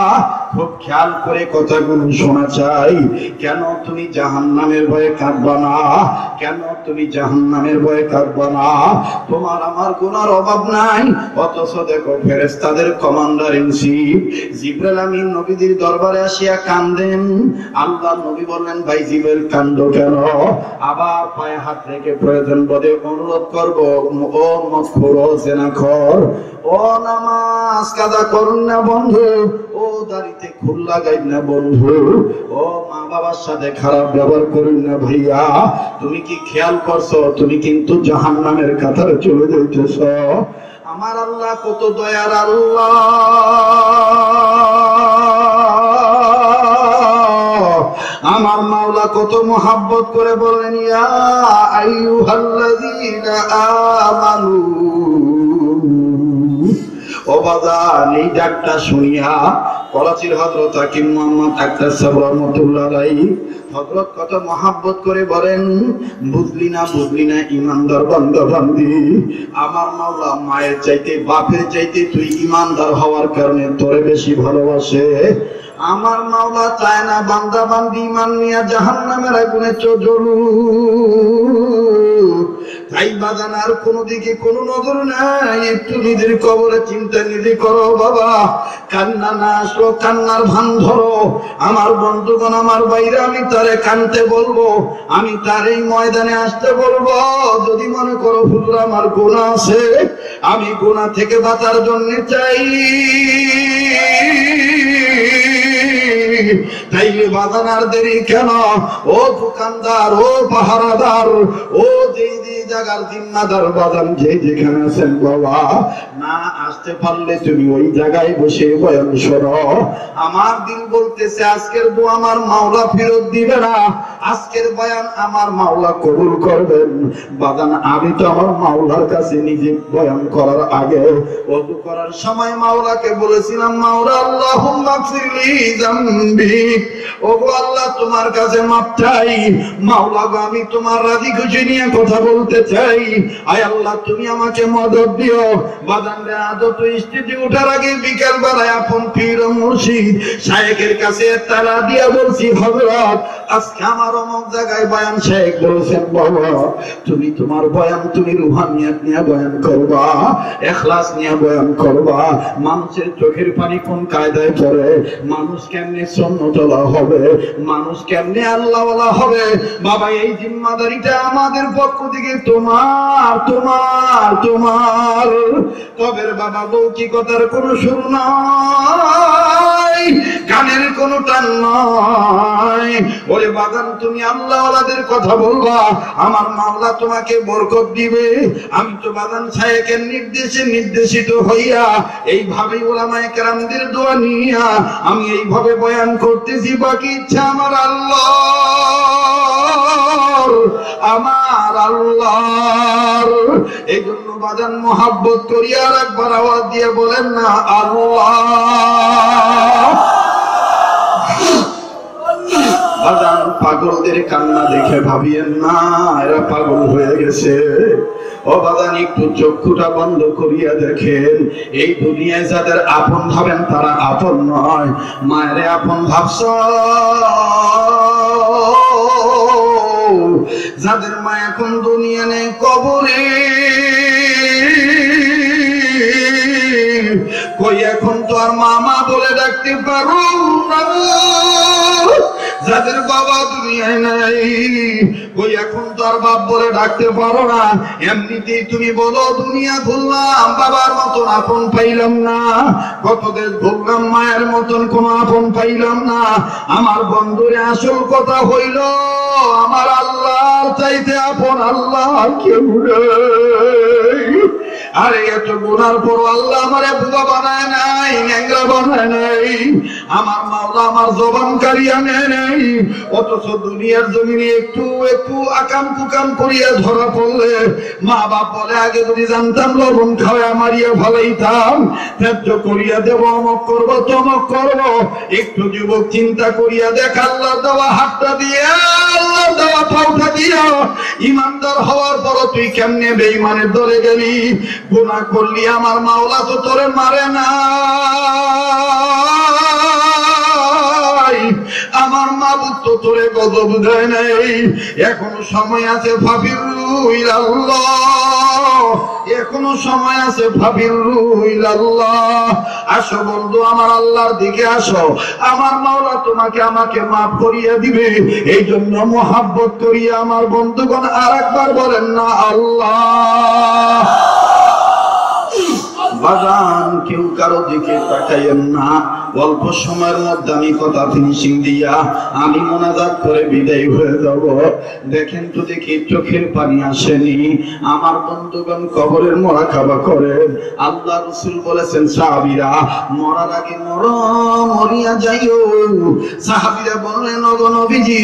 খুব খেয়াল করে কথাগুলো শোনা চাই। কেন তুমি জাহান্নামের ভয়ে কাঁদবা না? কেন তুমি জাহান্নামের ভয়ে কাঁদবা না? তোমার আমার গুনার অভাব নাই, অথচ দেখো ফেরেশতাদের কমান্ডার ইন চিফ জিবরাইল আমিন নবীদের দরবারে আসিয়া কান্দেন। আল্লাহ নবী বললেন ভাই জিবরাইল কান্দো কেন? আবার পায়ে হাত রেখে প্রয়োজন বোধে অনুরোধ করব, ও মখর জেনাখর, ও নামাজ কাজা করুন না বন্ধু, ও দাড়িতে খুল লাগাই না বন্ধু, ও মা বাবার সাথে খারাপ ব্যবহার করুন না ভাইয়া। তুমি কি খেয়াল করছো তুমি কিন্তু জাহান্নামের কাতারে চলে যাইতেছ? আমার আল্লাহ কত দয়ার আল্লাহ। আমার মাওলা কত মোহাব্বত করে বলেন, ইয়া আইয়ুহাল্লাযীনা আমানু। ও বাজান, এই ডাকটা শুনিয়া করাচির হযরত হাকিম মুহাম্মদ আক্তার সাহেব রাহমাতুল্লাহ আলাইহি হযরত কত মোহাব্বত করে বলেন, বুঝলি না ইমানদার বান্দা বান্দি, আমার মাওলা মায়ের চাইতে বাপের চাইতে তুই ইমানদার হওয়ার কারণে তোরে বেশি ভালোবাসে। আমার মাওলা চায় না বান্দা বান্দি ইমান নিয়ে জাহান্নামের আগুনে জ্বলুক। তাই বাজান আর কোনো দিকে কোনো নজর নাই, একটু নিজের কবরে চিন্তা নিজে করো বাবা। কান্না না আসলো কান্নার ভান ধরো। আমার বন্ধুগণ, আমার বাইরে আমি তারে কানতে বলবো, আমি তার এই ময়দানে আসতে বলবো। যদি মনে করো হুজুর আমার গুনাহ আছে, আমি গুনাহ থেকে বাঁচার জন্য চাই, তাইলে বাজান আর দেরি কেন? ও দোকানদার, ও পাহারাদার, ও যে জায়গার জিম্মাদার বাজান, যে যেখানে আছেন বাবা, না আসতে পারলে তুমি ওই জায়গায় বসে বয়ান শোনো। আমার দিল বলতেছে আজকের দোয়া আমার মাওলা ফেরত দিবে না, আজকের বয়ান আমার মাওলা কবুল করবেন। বাজান আমি তো আমার মাওলার কাছে নিজে বয়ান করার আগে ওযু করার সময় মাওলাকে বলেছিলাম, মাওলা আল্লাহুম্মা গফিরলি যামবি, ও আল্লাহ তোমার কাছে মাপ চাই। মাওলা গো, আমি তোমার রাজি খুশি নিয়ে কথা বলতে চাই। আয় আল্লাহ তুমি আমাকে মদদ দিও। বাজান রে, আজও তো স্টেজে ওঠার আগে বিকেল বেলায় আপন পীর মুর্শিদ শায়েখের কাছে তালা দিয়া বলছি, হযরত আজকে আমার অমুক জায়গায় বয়ান শায়েখ বলেছেন, বাবা তুমি তোমার বয়ান তুমি রুহানিয়াত নিয়ে বয়ান করবা, ইখলাস নিয়ে বয়ান করবা। মানুষের চোখের পানি কোন কায়দায় পড়ে, মানুষ কেমনে সুন্নতওয়ালা হবে, মানুষ কেমনে আল্লাহওয়ালা হবে। বাবা এই জিম্মাদারিটা আমাদের পক্ষ থেকে তোমার তোমার তোমার। তবে বাবা লৌকিকতার কোনো সুর নাই, গানের কোনো টান নাই। ওরে বাগান, তুমি আল্লাহওয়ালাদের কথা বলবা, আমার মাওলা তোমাকে বরকত দিবে। আমি তো বাগান শায়েখের নির্দেশে নির্দেশিত হইয়া এইভাবে উলামায়ে কেরামদের দোয়া নিয়া আমি এইভাবে বয়ান করতেছি। বাকি ইচ্ছা আমার আল্লাহর, আমার আল্লাহর। এই জন্য বাজান মোহাব্বত করিয়া আর একবার আওয়াজ দিয়ে বলেন না আল্লাহ। বাজান পাগলদের কান্না দেখে ভাবিয়েন না এরা পাগল হয়ে গেছে। ও বাজান, একটু চক্ষুটা বন্ধ করিয়া দেখেন, এই দুনিয়ায় যাদের আপন ভাবেন তারা আপন নয়। মায়ের আপন ভাবছ, যাদের মা এখন দুনিয়া নেই কবরে, কই এখন তো আর মামা বলে ডাকতে পারো না। যাদের বাবা দুনিয়ায় নাই, কই এখন তো আর বাপ বলে ডাকতে পারো না। এমনিতেই তুমি বলো দুনিয়া ঘুরলাম, বাবার মতন আপন পাইলাম না। কত দেশ ঘুরলাম, মায়ের মতন কোন আপন পাইলাম না। আমার বন্ধুরে আসল কথা হইল, আমার আল্লাহ চাইতে আপন আল্লাহ কেউ নেই। আরে এত গুনার পর আল্লাহ আমারে বুবা বানায় নাই, ন্যাংরা বানায় নাই। আমার মাওলা আমার জবান কারিয়া নেয় নাই। অথচ দুনিয়ার জমিনে একটু একটু আকাম কুকাম করিয়া ধরা পড়লে মা বাপ বলে, আগে যদি জানতাম লবণ খাওয়া মারিয়া ফেলাইতাম, ত্যায্য করিয়া দেব, অমক করবো তমক করবো। একটু যুবক চিন্তা করিয়া দেখ, আল্লাহ দেওয়া হাতটা দিয়ে, আল্লাহ দেওয়া পাউটা দিয়া ইমানদার হওয়ার পর তুই কেমনে বেঈমানের দলে গেলি? গুনাহ করলি, আমার মাওলা তো তোরে মারে না, আমার মাবুদ তো তোরে গজব দেয় নাই। এখনো সময় আছে, ফাবিরু ইলাল্লাহ, এখনো সময় আছে, ফাবিরু ইলাল্লাহ। আসো বন্ধু, আমার আল্লাহর দিকে আসো, আমার মাওলা তোমাকে আমাকে মাফ করিয়া দিবে। এই জন্য মোহাব্বত করিয়া আমার বন্ধুগণ আরেকবার বলেন না আল্লাহ। বাগান কেউ কারো দিকে তাকাইয়েন না, অল্প সময়ের মধ্যে আমি কথা ফিনিশিং দিয়া আমি মোনাজাত করে বিদায় হয়ে যাব। দেখেন তো দেখি চোখের পানি আসেনি। আমার বন্ধুগণ কবরের মুরাকাবা করেন। আল্লাহ রাসূল বলেছেন সাহাবীরা মরার আগে মরিয়া যাইও। সাহাবীরা বললেন ওগো নবীজি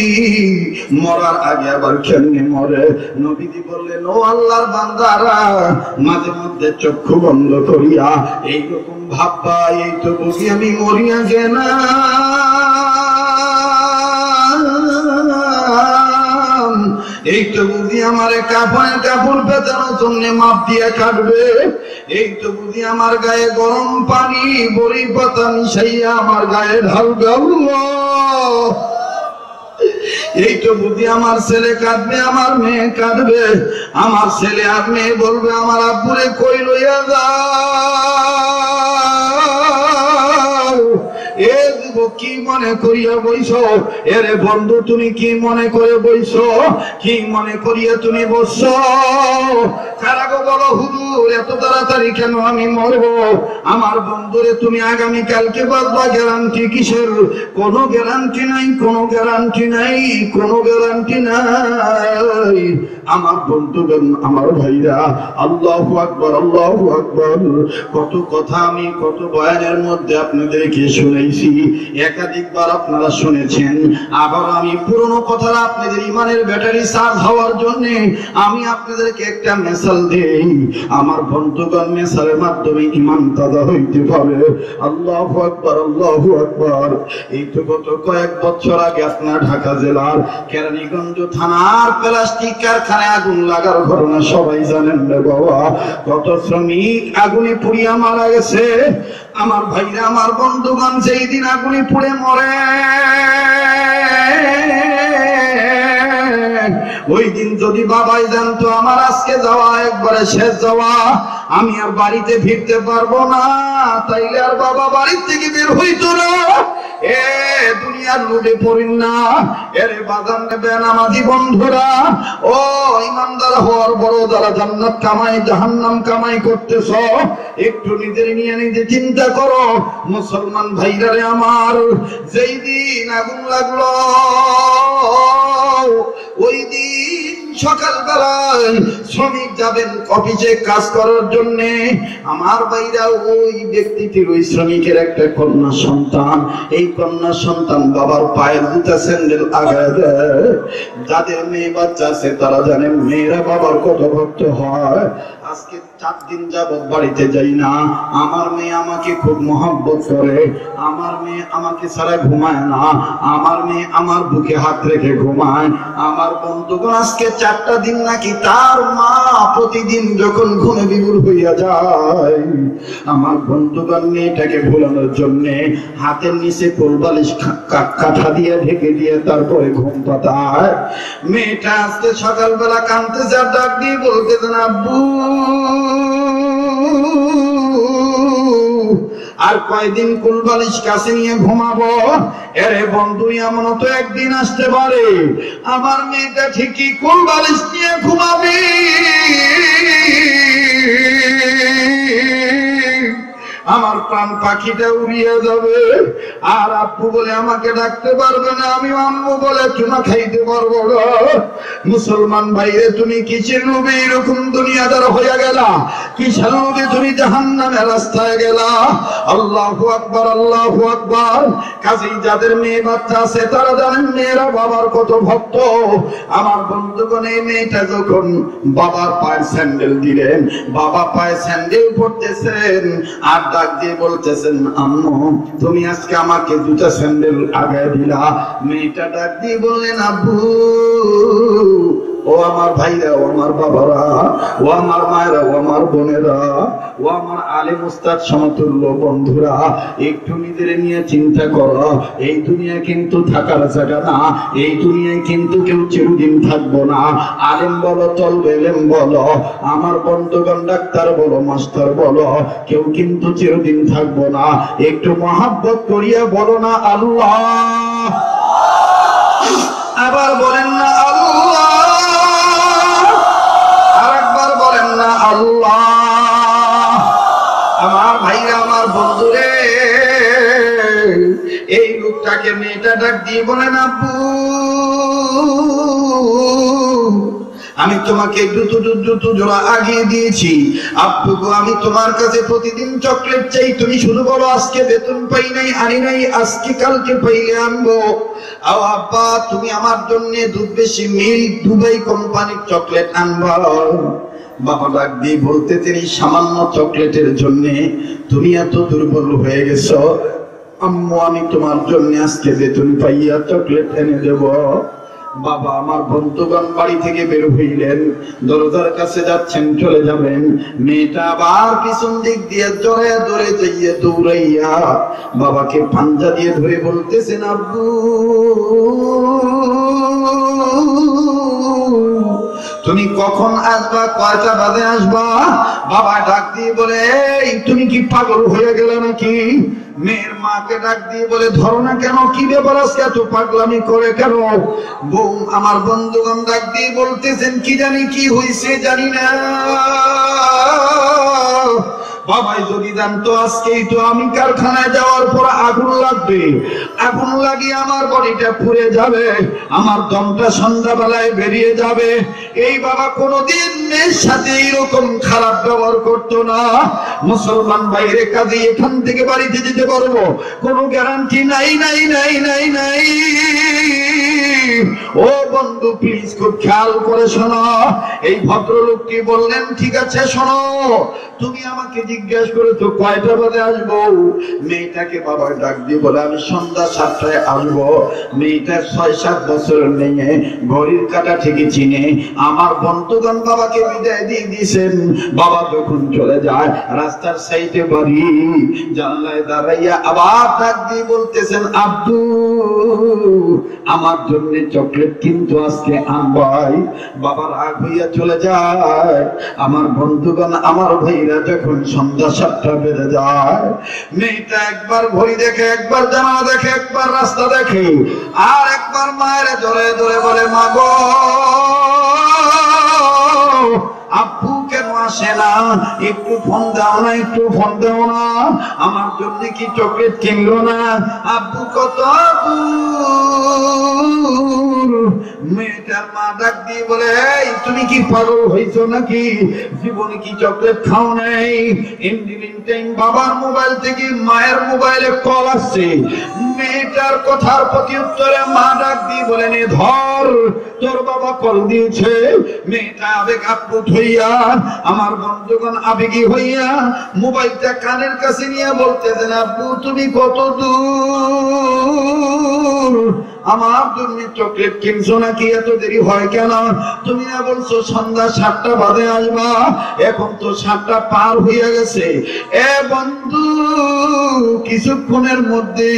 মরার আগে আবার কেমনে মরে? নবীজি বললেন ও আল্লাহর বান্দারা মাঝে মধ্যে চক্ষু বন্ধ করিয়া এইরকম ভাববা এই তো বুঝি আমি মরিয়া গেলাম, এই তো বুঝি আমার কাপড় পেঁচানোর জন্য মাপ দিয়ে কাটবে, এই তো বুঝি আমার গায়ে গরম পানি বড়ি পাতা মিশাইয়া আমার গায়ে ঢালবে, এই তো বুঝি আমার ছেলে কাঁদবে আমার মেয়ে কাঁদবে, আমার ছেলে আর মেয়ে বলবে আমার আব্বুরে কই লইয়া যাও। এ যুবক কি মনে করিয়া বইছ? এরে বন্ধু তুমি কি মনে করে বইছ? কি মনে করিয়া তুমি বসছ? কারাগো বলো হুজুর এত তাড়াতাড়ি কেন আমি মরবো? আমার বন্ধুরে তুমি আগামী কালকে বাঁচবা, গ্যারান্টি কিসের? কোনো গ্যারান্টি নাই, কোনো গ্যারান্টি নাই, কোনো গ্যারান্টি নাই। আমার বন্ধুগণ আমার ভাইরা আল্লাহু আকবার আল্লাহু আকবার। কত কথা আমি কত বয়ানের মধ্যে আপনাদেরকে শুনাইছি, একাধিকবার আপনারা শুনেছেন। আবার আমি পুরনো কথাটা আপনাদের ইমানের ব্যাটারি চার্জ হওয়ার জন্য আমি আপনাদেরকে একটা মেসাল দেই। আমার বন্ধুগণ মেসালের মাধ্যমে ইমান তাজা হইতে পারে। আল্লাহু আকবার আল্লাহু আকবার। এই তো গত কয়েক বছর আগে আপনার ঢাকা জেলার কেরানীগঞ্জ থানার প্লাস্টিক কারখানায় আগুন লাগার ঘটনা সবাই জানেন রে বাবা। কত শ্রমিক আগুনে পুড়িয়া মারা গেছে। আমার ভাইরা আমার বন্ধুগণ সেই দিন আগুনে পুড়ে মরে, ওই দিন যদি বাবাই জানতো আমার আজকে যাওয়া একবারে শেষ যাওয়া, আমি আর বাড়িতে ফিরতে পারবো না, তাইলে আর বাবা বাড়ি থেকে বের হইতো না। এ দুনিয়ার লুটে পড়েন না, এরে বাজান নেবে নামাজি বন্ধুরা, ও ইমানদার হওয়ার বড় যারা জান্নাত কামাই জাহান্নাম কামাই করতেছ, একটু নিজের নিয়ে নিজে চিন্তা করো। মুসলমান ভাইরা রে আমার, যেই দিন আগুন লাগলো ওই দিন সকালবেলায় শ্রমিক যাবেন অফিসে কাজ করার জন্য। আমার ভাইরা ওই ব্যক্তিটির ওই শ্রমিকের একটা কন্যা সন্তান, এই কন্যা সন্তান বাবার পায়ের জুতা স্যান্ডেল আগায় দেয়। যাদের মেয়ে বাচ্চা আছে তারা জানে মেয়েরা বাবার কত ভক্ত হয়। আজকে 4 দিন যাবত বাড়িতে যাই না, আমার মেয়ে আমাকে খুব মহব্বত করে, আমার মেয়ে আমাকে ছাড়া ঘুমায় না, আমার মেয়ে আমার বুকে হাত রেখে ঘুমায়। আমার বন্ধুগণ আজকে 4টা দিন নাকি তার মা প্রতিদিন যখন ঘুমে বিভোর হইয়া যায়, আমার বন্ধুগণ মেয়েটাকে ভোলানোর জন্য হাতের নিচে কোলবালিশ কাঁথা দিয়ে ঢেকে দিয়ে তারপরে ঘুম পাতায়। মেয়েটা আজকে সকালবেলা কাঁদতেছে আর ডাক দিয়ে বলতেছেন আব্বু আর কয়দিন কুলবালিশ কাছে নিয়ে ঘুমাবো? এরে বন্ধু এমন তো একদিন আসতে পারে আমার মেয়েটা ঠিকই কুলবালিশ নিয়ে ঘুমাবে, আমার প্রাণ পাখিটা উড়িয়ে যাবে, আর আব্বু বলে আমাকে ডাকতে পারবে না, আমি আম্মু বলে চুনা খাইতে পারবো না। মুসলমান ভাইরে তুমি কিসের লোভে এরকম দুনিয়াদার হয়ে গেলা? কিসের লোভে তুমি জাহান্নামের রাস্তায় গেলা? আল্লাহু আকবার আল্লাহু আকবার। কাজেই যাদের মেয়ে বাচ্চা আছে তারা জানেন মেয়েরা বাবার কত ভক্ত। আমার বন্ধুগণ এই মেয়েটা যখন বাবার পায়ের স্যান্ডেল দিলেন, বাবা পায়ে স্যান্ডেল পরতেছেন আর ডাক দিয়ে বলতেছেন আম্মু তুমি আজকে আমাকে জুতা স্যান্ডেল আগায় দিলা। মেয়েটা ডাক দিয়ে বললেন আব্বু ও আমার ভাইরা, ও আমার বাবারা, ও আমার মায়েরা, ও আমার বোনেরা, ও আমার আলেম উস্তাদ সমতুল্য বন্ধুরা, একটু নিজের নিয়ে চিন্তা করো। এই দুনিয়া কিন্তু থাকার জায়গা না, এই দুনিয়ায় কিন্তু কেউ চিরদিন থাকবো না। আলেম বলো তলবে এলেম বলো, আমার বন্ধুগণ ডাক্তার বলো মাস্টার বলো, কেউ কিন্তু চিরদিন থাকবো না। একটু মহাব্বত করিয়া বলো না আল্লাহ, আবার বলেন না আল্লাহ, আরেকবার বলেন না আল্লাহ। আমার ভাইরা আমার বন্ধুরে মেয়েটাকে, মেয়েটা ডাক দিয়ে বলেন আব্বু আমি তোমাকে দুটো জোড়া আগিয়ে দিয়েছি, আব্বু গো আমি তোমার কাছে প্রতিদিন চকলেট চাই, তুমি শুধু বলো আজকে বেতন পাই নাই, আনি নাই, আজকে কালকে পাইলে আনবো। আও আব্বা তুমি আমার জন্য দুধবেশি মিল্ক দুবাই কোম্পানির চকলেট আনবা। বাবা ডাক দিয়ে বলতে তিনি সামান্য চকলেটের জন্য তুমি এত দুর্বল হয়ে গেছো, আম্মু আমি তোমার জন্য আজকে বেতন পাইয়া চকলেট এনে দেব। বাবা আমার বন্ধুগণ বাড়ি থেকে বের হইলেন, দরজার কাছে যাচ্ছেন, চলে যাবেন। মেয়েটা আবার পিছন দিক দিয়ে জড়াইয়া ধরে যাইয়া দৌড়াইয়া বাবাকে পাঞ্জা দিয়ে ধরে বলতেছেন আব্বু তুমি কখন আসবা, কয়টা বাজে আসবা? বাবা ডাক দিয়ে বলে এই তুমি কি পাগল হয়ে গেলে নাকি? মেয়ের মাকে ডাক দিয়ে বলে ধরো না কেন, কি ব্যাপার আজকে এত পাগলামি করে কেন? বউ আমার বন্ধুগণ ডাক দিয়ে বলতেছেন কি জানি কি হয়েছে জানি না, বাবাই যদি জানতো আজকেই তো আমি কারখানায় যাওয়ার পর আগুন লাগবে, আগুন লাগিয়ে আমার বডিটা পুড়ে যাবে, আমার দমটা সন্ধ্যাবেলায় বেরিয়ে যাবে। এই বাবা কোনোদিন মেয়ের সাথে এরকম খারাপ ব্যবহার করতো না। মুসলমান বাইরে কাজে এখান থেকে বাড়িতে যেতে পারবো কোনো গ্যারান্টি নাই নাই নাই নাই নাই। ও বন্ধু প্লিজ খুব খেয়াল করে শোনো। এই ভদ্রলোকটি বললেন ঠিক আছে শোনো, তুমি আমাকে জিজ্ঞেস করে তো কয়টা বাজে আসবো? মেয়েটাকে বাবা ডাক দিয়ে বলে আমি সন্ধ্যা 7টায় আসবো। মেয়েটা 6-7 বছর মেয়ে, ঘড়ির কাঁটা ঠিকই চিনে। আমার বন্ধুগণ বাবাকে বিদায় দিয়ে দিয়েছেন। বাবা যখন চলে যায় রাস্তার সাইডে বাড়ি, জানলায় দাঁড়াইয়া আবার ডাক দিয়ে বলতেছেন আব্বু আমার জন্য চকলেট কিন্তু আজকে আনবাই। বাবা রাগ হইয়া চলে যায়। আমার বন্ধুগণ আমার ভাইরা যখন সন্ধ্যা 7টা বেজে যায়, মেয়েটা একবার ঘড়ি দেখে, একবার জানালা দেখে, একবার রাস্তা দেখে, আর একবার মায়ের ধরে ধরে বলে মা গো আব্বু কেন আসে না, একটু ফোন দাও না, একটু ফোন দাও না, আমার জন্য কি চকলেট কিনলো না? আব্বু কত দূর। মেয়েটার মা ডাক দিয়ে বলে এই তুমি কি পাগল হইছো নাকি, জীবনে কি চকলেট খাও নাই? ইন্ডিভিন টাইম বাবার মোবাইল থেকে মায়ের মোবাইলে কল আসছে। মেয়েটার কথার প্রতি উত্তরে মা ডাক দিয়ে বলেন ধর তোর বাবা কল দিয়েছে। মেয়েটা আবেগ আপ্লুত হইয়া, আমার বন্ধুগণ আবেগী হইয়া মোবাইলটা কানের কাছে নিয়ে বলতেছেন আব্বু তুমি কত দূর, আমার জন্য চকলেট কিনছো নাকি, এত দেরি হয় কেন? তুমি না বলছো সন্ধ্যা 7টা বাজে আসবা, এখন তো 7টা পার হইয়া গেছে। এ বন্ধু কিছুক্ষণের মধ্যে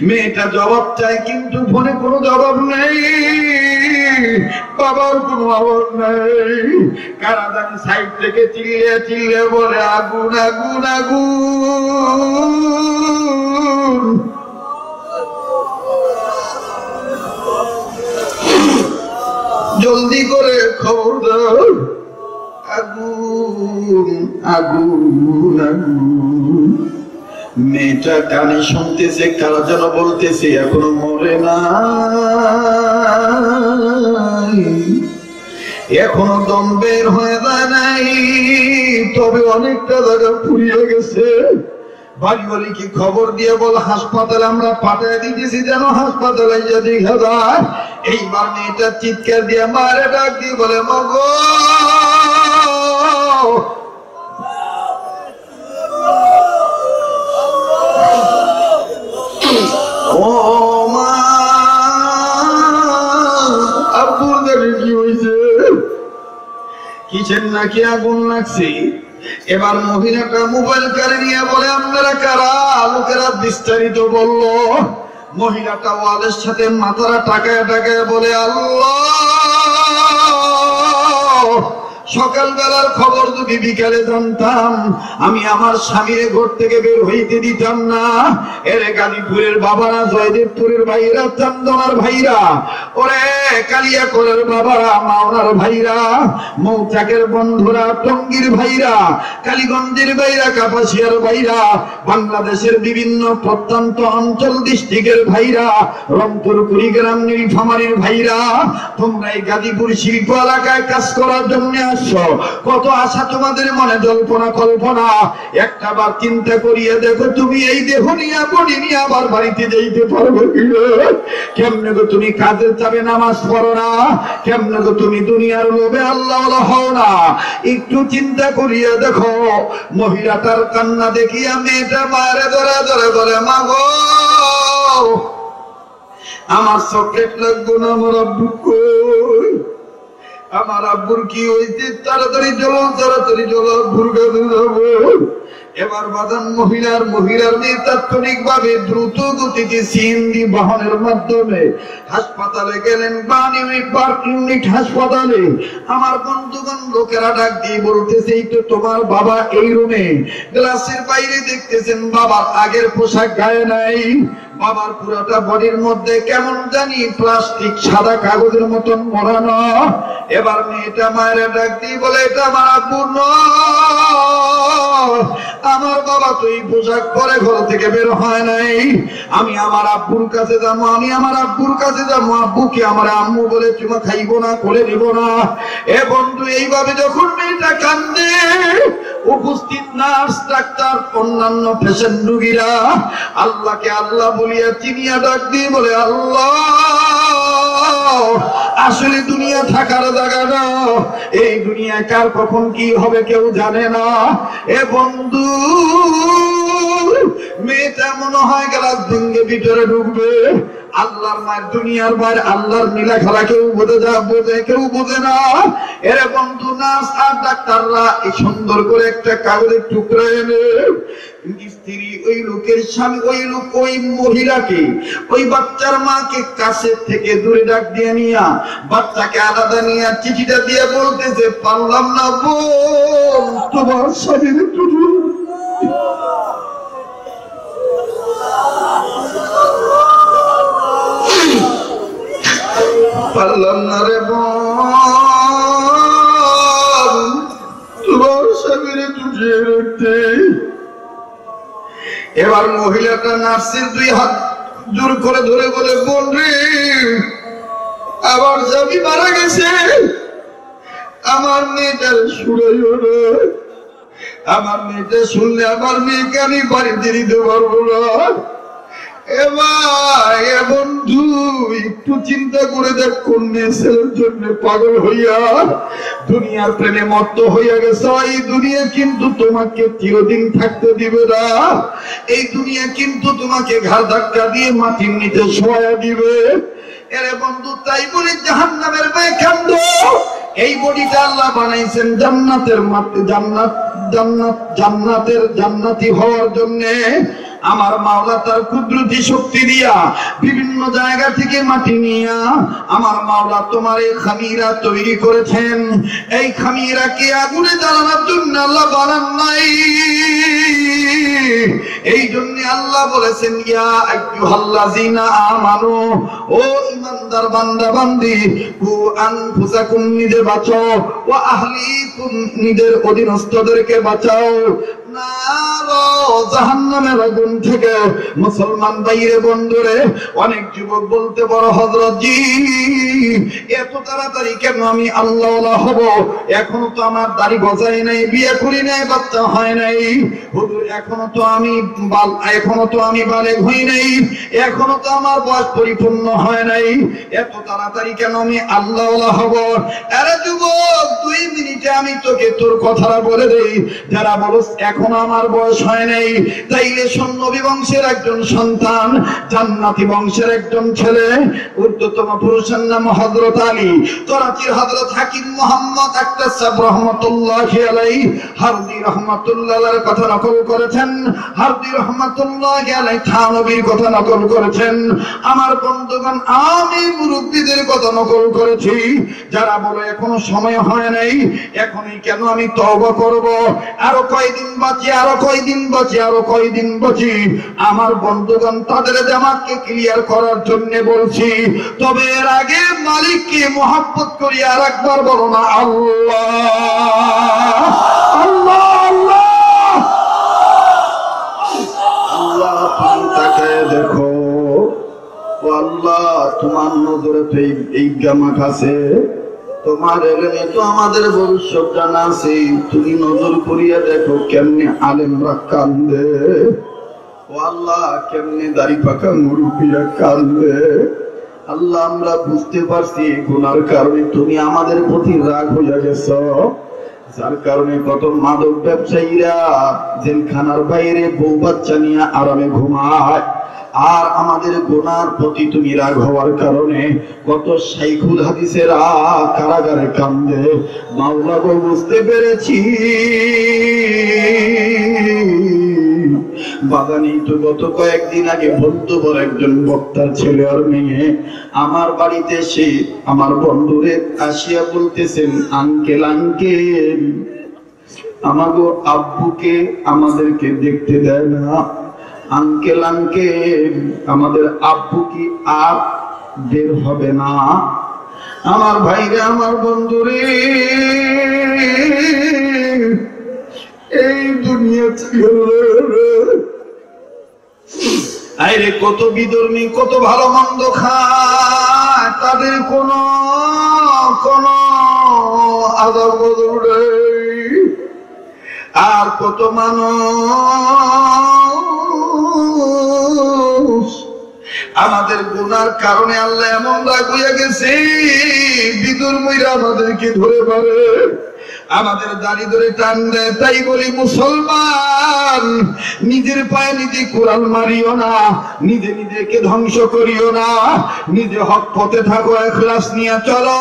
মেয়েটা জবাব চায়, কিন্তু ফোনে কোনো জবাব নেই, বাবার কোনো আওয়াজ নেই। কারাদানি সাইড থেকে চিল্লে চিল্লে বলে আগুন আগুন আগুন। জলদি করে খবর দাও, আগুন আগুন আগুন। মেয়েটা কানে শুনতেছে কারা যেন বলতেছে এখনো মরে না, এখনো দম বের হয়ে যায় নাই, তবে অনেকটা জায়গা পুড়িয়ে গেছে। বাড়ি কি খবর দিয়ে বল হাসপাতালে আমরা পাঠিয়ে দিতেছি, যেন হাসপাতালে দেখা যায়। এইবার মেয়েটা চিৎকার দিয়ে মারে ডাক দিয়ে বলে মগো ও মা, আব্বুর দেখে কি হয়েছে, কিসের নাকি আগুন লাগছে। এবার মহিলাটা মোবাইল কারে নিয়ে বলে আপনারা কারা? লোকেরা বিস্তারিত বলল। মহিলাটা ওয়ালের সাথে মাথাটা টাকায় টাকায় বলে আল্লাহ সকালবেলার খবর যদি বিকালে জানতাম, আমি আমার স্বামীর ঘর থেকে বের হইতে দিতাম না। এরে গাজীপুরের বাবারা, জয়দেবপুরের ভাইরা, চান্দনার ভাইরা, ওরে কালিয়াকোরের বাবারা, মাওনার ভাইরা, মৌচাকের বন্ধুরা, টঙ্গীর ভাইরা, কালীগঞ্জের ভাইরা, কাপাসিয়ার ভাইরা, বাংলাদেশের বিভিন্ন প্রত্যন্ত অঞ্চল ডিস্ট্রিক্টের ভাইরা, রংপুর, কুড়িগ্রাম, নীলফামারীর ভাইরা, তোমরা এই গাজীপুর শিল্প এলাকায় কাজ করার জন্য আসছো। কত আশা তোমাদের মনে, জল্পনা কল্পনা। একটা বার চিন্তা করিয়া দেখো, তুমি এই দেহ নিয়ে বডি নিয়ে আবার বাড়িতে যাইতে পারবে কিনা? কেমনে গো তুমি কাজে যাবে, নামাজ পড়ো না? কেমনে গো তুমি দুনিয়ার লোভে আল্লাহওয়ালা হও না? একটু চিন্তা করিয়া দেখো। মহিলাটার কান্না দেখিয়া মেয়েটা মারে ধরে ধরে বলে, মা গো আমার চকলেট লাগবে না, আমার আব্বু কই? আমার আব্বুর কি হয়েছে? তাড়াতাড়ি চলো, তাড়াতাড়ি চলো, আব্বুর কাছে যাবো। এবার বাদান মহিলার মেয়ে তাৎক্ষণিক ভাবে দ্রুত গতিতে সিএনজি বাহনের মাধ্যমে হাসপাতালে গেলেন। ইউনিট হাসপাতালে আমার বন্ধুগণ লোকেরা ডাক দিয়ে বলতেছে, এই তো তোমার বাবা এই রুমে। গ্লাসের বাইরে দেখতেছেন বাবার আগের পোশাক গায়ে নাই। বাবার পুরোটা বডির মধ্যে কেমন জানি প্লাস্টিক সাদা কাগজের মতন মোড়ানো। এবার মেয়েটা মায়ের ডাক দিয়ে বলে, এটা আমার আব্বু নয়, আমার বাবা তো এই পোশাক পরে ঘর থেকে বের হয় নাই। আমি আমার আব্বুর কাছে যাবো, আমি আমার আব্বুর কাছে যাবো। আব্বুকে আমার আম্মু বলে চুমা খাইবো না, করে দিব না। এ বন্ধু, এইভাবে যখন মেয়েটা কান্দে, উপস্থিত নার্স, ডাক্তার, অন্যান্য পেশেন্ট রোগীরা আল্লাহকে আল্লাহ বলিয়া চিনিয়া ডাক দিয়ে বলে, আল্লাহ আসলে দুনিয়া থাকার জায়গা না, এই দুনিয়ায় কার কখন কি হবে কেউ জানে না। এ বন্ধু, মেয়েটা মনে হয় গ্লাস ভেঙে ভিতরে ঢুকবে। আল্লাহর মায়ের দুনিয়ার বাইরে আল্লাহর নীলা খেলা কেউ বোঝে, কেউ বোঝে না। এরে বন্ধু, নার্স আর ডাক্তাররা এই সুন্দর করে একটা কাগজের টুকরা এনে স্ত্রী, ওই লোকের স্বামী, ওই লোক, ওই মহিলাকে, ওই বাচ্চার মাকে কাছের থেকে দূরে ডাক দিয়ে নিয়া, বাচ্চাকে আলাদা নিয়ে চিঠিটা দিয়ে বলতেছে, পারলাম না বোন, তোমার স্বামীর একটু পারলাম না রে বোন, তোমার স্বামীর জুটিয়ে রাখতে। এবার মহিলাটা নার্সের দুই হাত জোর করে ধরে বলে, বোন রে, আমার স্বামী মারা গেছে, আমার মেয়েটার শুনাইও না। আমার মেয়েটা শুনলে আমার মেয়েকে আমি বাড়িতে দিতে পারবো না। বন্ধু, একটু চিন্তা করে দেখ, কোন মেয়ে ছেলের জন্য পাগল হইয়া দুনিয়ার প্রেমে মত্ত হইয়া গেছে। এই দুনিয়া কিন্তু তোমাকে চিরদিন থাকতে দিবে না। এই দুনিয়া কিন্তু তোমাকে ঘাড় ধাক্কা দিয়ে মাটির নিচে শোয়া দিবে। এরে বন্ধু, তাই বলে জাহান্নামের ভয়ে কান্দো। এই বডিটা আল্লাহ বানাইছেন জান্নাতের জান্নাতি হওয়ার জন্য। আমার মাওলা তার কুদরতি শক্তি দিয়া বিভিন্ন জায়গা থেকে মাটি নিয়া আমার মাওলা তোমার এই খামিরা তৈরি করেছেন। এই খামিরাকে আগুনে জ্বালানোর জন্য আল্লাহ বানান নাই। এই জন্য আল্লাহ বলেছেন, ইয়া আইয়ুহাল্লাযিনা আমানু, ও ঈমানদার বান্দা বান্দি, কু আনফুসাকুম, নিজে বাঁচাও, ওয়া আহলিকুম, নিজের অধীনস্থদেরকে বাঁচাও, জাহান্নামের আগুন থেকে। মুসলমান ভাইরে বন্ধুরে, অনেক যুবক বলতে বড়, হযরত জি এত তাড়াতাড়ি কেন আমি আল্লাহওয়ালা হব? এখনো তো আমার দাড়ি গজাই নাই, বিয়ে করি নাই, বাচ্চা হয় নাই। হুজুর, এখনো তো আমি বালেগ হই নাই, এখনো তো আমার বয়স পরিপূর্ণ হয় নাই, এত তাড়াতাড়ি কেন আমি আল্লাহওয়ালা হব? আরে যুবক, 2 মিনিটে আমি তোকে তোর কথাটা বলে দেই। যারা বলস এখনো আমার বয়স হয় নাই, তাইলে নবী বংশের একজন সন্তান, জান্নাতি বংশের একজন ছেলে, ঊর্ধ্বতম পুরুষের নাম হযরত আলী, করাচির হযরত হাকিম মুহাম্মদ আক্তার সাহেব রহমাতুল্লাহি আলাইহি হারদি রহমাতুল্লাহ আলাইহির কথা নকল করেছেন, হারদি রহমাতুল্লাহি আলাইহি থানবীর কথা নকল করেছেন। আমার বন্ধুগণ, আমি মুরব্বিদের কথা নকল করেছি। যারা বলে এখনো সময় হয় নাই, এখনই কেন আমি তওবা করব, আরো কয়দিন বাঁচি, আরো কয়দিন বাঁচি, আরো কয়দিন বাঁচি, আমার বন্ধুগণ তাদের জামাতকে ক্লিয়ার করার জন্য বলছি। তবে এর আগে মালিককে মহব্বত করি, আর একবার বলো না আল্লাহ আল্লাহ আল্লাহ আল্লাহ। তুমি তাকায় দেখো, ও আল্লাহ, তোমার নজরে তো এই জামাত আছে, তোমার এলেমে তো আমাদের ভবিষ্যৎ জানা আছে। তুমি নজর করিয়া দেখো কেমনে আলেমরা কান্দে, ও আল্লাহ, কেমনে দাড়ি পাকা মুরব্বীরা কান্দে। আল্লাহ, আমরা বুঝতে পারছি গুনার কারণে তুমি আমাদের প্রতি রাগ হইয়া গেছ, যার কারণে কত মাদক ব্যবসায়ীরা জেলখানার বাইরে বউ বাচ্চা নিয়ে আরামে ঘুমায়। আর আমাদের গুনার প্রতি তুমি রাগ হওয়ার কারণে কত শাইখুল হাদিসেরা কারাগারে কান্দে। মাওলা গো, বুঝতে পেরেছি। বাগানেই তো গত কয়েকদিন আগে বন্ধুবর একজন বক্তার ছেলে আর মেয়ে আমার বাড়িতে এসে আমার বন্ধুরে আসিয়া বলতেছেন, আঙ্কেল আঙ্কেল, আমাগো আব্বুকে আমাদেরকে দেখতে দেয় না। আঙ্কেল আঙ্কেল, আমাদের আব্বু কি আর বের হবে না? আমার ভাইরে, আমার বন্ধুরে, এই দুনিয়া থেকে আইরে কত বিধর্মী, কত ভালো মন্দ খায়, তাদের কোন আদর বদল নেই। আর কত মানুষ আমাদের গুনার কারণে আল্লাহ এমন রাগ হইয়া গেছে, বিধর্মীরা আমাদেরকে ধরে পারে, আমাদের দাড়ি ধরে টান দেয়। তাই বলি মুসলমান, নিজের পায়ে নিজে কোরআন মারিও না, নিজে নিজেকে ধ্বংস করিও না, নিজে হক পথে থাকো, ইখলাস নিয়ে চলো,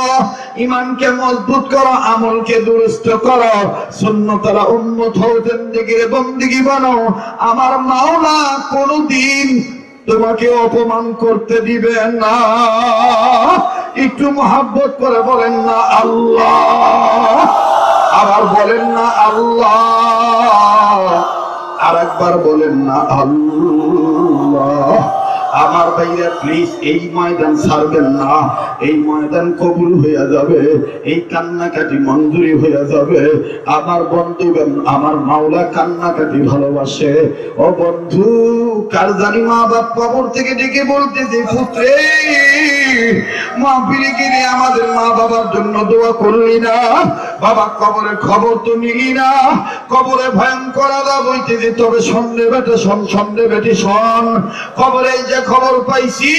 ঈমানকে মজবুত করো, আমলকে দুরুস্ত করো, সুন্নতের উম্মত হও, জিন্দেগির বন্দেগী বানাও। আমার মাওলা কোনদিন তোমাকে অপমান করতে দিবে না। একটু মহব্বত করে বলেন না আল্লাহ, আবার বলেন না আল্লাহ, আর একবার বলেন না আল্লাহ। আমার ভাইরা প্লিজ এই ময়দান ছাড়বেন না, এই ময়দান কবুল হইয়া যাবে, এই কান্নাকাটি মঞ্জুরি হইয়া যাবে। আমার বন্ধুগণ, আমার মাওলা কান্নাকাটি ভালোবাসে। ও বন্ধু, কার জানি মা বাপ কবর থেকে ডেকে বলতেছে, পুত্রে মাহফিলে গিয়ে আমাদের মা বাবার জন্য দোয়া করলি না, বাবা কবরের খবর তো নিলি না, কবরে ভয়ঙ্কর আযাব হইতেছে। তবে সন্ধ্যে বেটে শোন, সন্ধ্যে বেটে শোন, কবরে যে খবর পাইছি,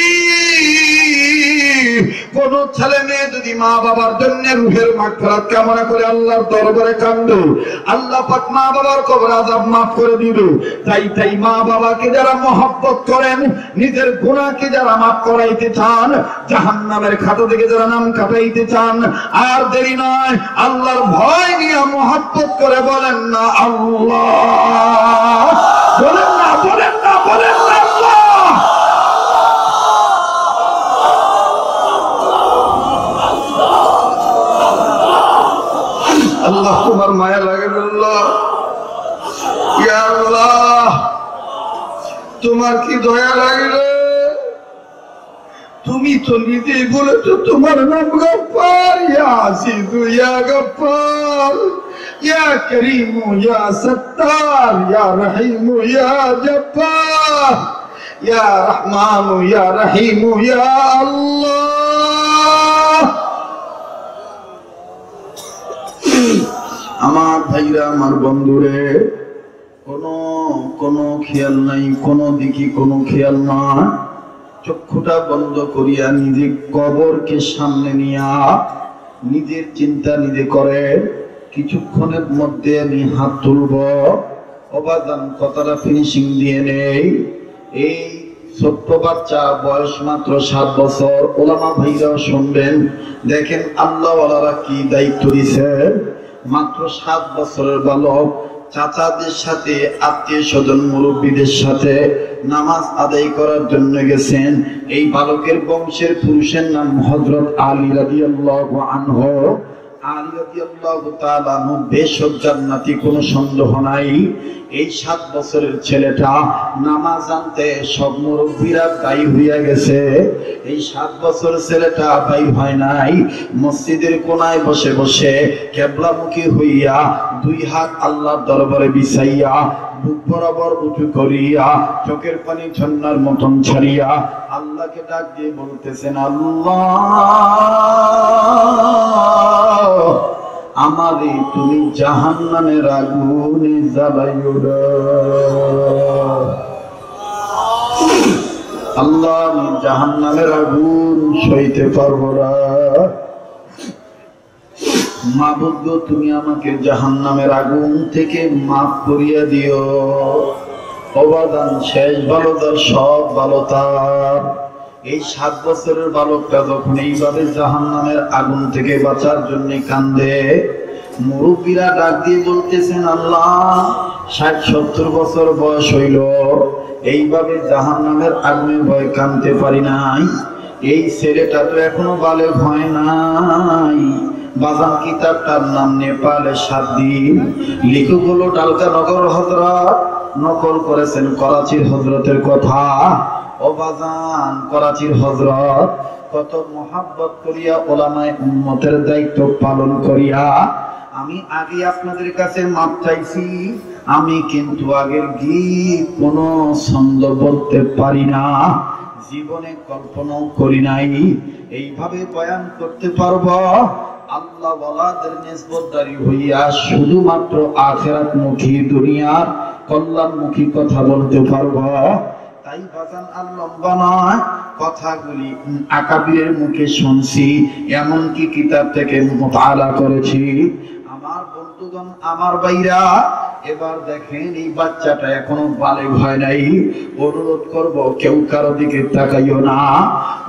কোন ছেলে মেয়ে যদি মা বাবার জন্য রুহের মাগফিরাত কামনা করে আল্লাহর দরবারে কান্দে, আল্লাহ পাক মা বাবার কবর আযাব মাফ করে দিবে। তাই মা বাবাকে যারা মহব্বত করেন, নিজের গুনাহকে যারা মাফ করাইতে চান, জাহান্নামের খাতা থেকে যারা নাম কাটাইতে চান, আর দেরি নয়, আল্লাহর ভয় নিয়ে মহব্বত করে বলেন না আল্লাহ, বলেন না, বলেন না, বলেন না আল্লাহ। আল্লাহ তোমার মায়া লাগে, আল্লাহ, ইয়া আল্লাহ তোমার কি দয়া লাগে? তুমি তো নিজেই বলেছো তোমার নাম গফফার, ইয়া আজিজু ইয়া গফফার, ইয়া করিমু ইয়া সত্তার, ইয়া রহিমু ইয়া জব্বার, ইয়া রহমানু ইয়া রহিমু ইয়া আল্লাহ। আমার ভাইরা, আমার বন্ধুরে, কোন খেয়াল নাই, কোন দিকে কোনো খেয়াল নাই। চক্ষুটা বন্ধ করিয়া নিজে কবরকে সামনে নিয়া নিজের চিন্তা নিজে করে। কিছুক্ষণের মধ্যে আমি হাত তুলব, অবাদান কথাটা ফিনিশিং দিয়ে নেই। এই ছোট্ট বাচ্চা, বয়স মাত্র 7 বছর। ওলামা ভাইরা শুনবেন, দেখেন আল্লাহ ওয়ালারা কি দায়িত্ব দিছে। মাত্র 7 বছরের বালক চাচাদের সাথে, আত্মীয় স্বজন, মুরব্বীদের সাথে নামাজ আদায় করার জন্য গেছেন। এই বালকের বংশের পুরুষের নাম হযরত আলী রাদিয়াল্লাহু আনহু। আলী রাদিয়াল্লাহু তাআলা আনহু বেশক জান্নাতি, কোনো সন্দেহ নাই। এই 7 বছরের ছেলেটা নামাজ আনতে সব মুরব্বীরা দায়ী হইয়া গেছে। এই 7 বছর ছেলেটা দায়ী হয় নাই। মসজিদের কোনায় বসে বসে কিবলামুখী হইয়া 2 হাত আল্লাহর দরবারে বিছাইয়া, বুক বরাবর উঁচু করিয়া, চোখের পানি ঝর্ণার মতন ছাড়িয়া আল্লাহকে ডাক দিয়ে বলতেছেন, আল্লাহ আমারে তুমি জাহান্নামের আগুনে জ্বালাইও না। আল্লাহ আমি জাহান্নামের আগুন সইতে পারবো না। মাবুদ গো, তুমি আমাকে জাহান্নামের আগুন থেকে মাফ করিয়া দিও। অবাদান শেষ ভালো তার, সব ভালো তার। এই 7 বছরের বালকটা যখন এইভাবে জাহান্নামের আগুন থেকে বাঁচার জন্য কান্দে, মুরব্বীরা ডাক দিয়ে বলতেছেন, আল্লাহ 60-70 বছর বয়স হইল, এইভাবে জাহান্নামের আগুনে ভয় কাঁদতে পারি নাই। এই ছেলেটা তো এখনো বালেগ হয় নাই। বাজান কিতাবটার নাম নেপালে 7 দিন। লেখক হলো ডালকা নগর হযরত, নকল করেছেন করাচির হযরতের কথা। ও বাজান, করাচির হযরত কত মোহাব্বত করিয়া ওলামায়ে উম্মতের দায়িত্ব পালন করিয়া আমি আগে আপনাদের কাছে মাপ চাইছি। আমি কিন্তু আগের গীত কোনো ছন্দ বলতে পারি না, জীবনে কল্পনাও করি নাই এইভাবে বয়ান করতে পারবো। আল্লাহ ওয়ালাদের নিসবতদারি হইয়া শুধুমাত্র আখিরাতমুখী, দুনিয়ার কল্যাণমুখী কথা বলতে পারবো। তাই বাজান আর লম্বা নয়, কথাগুলি আকাবিরের মুখে শুনছি, এমনকি কিতাব থেকে মুতাআলা করেছি। আমার বন্ধুগণ, আমার ভাইরা, এবার দেখেন এই বাচ্চাটা এখনো বালেগ হয় নাই। অনুরোধ করব, কেউ কারো দিকে তাকাইও না।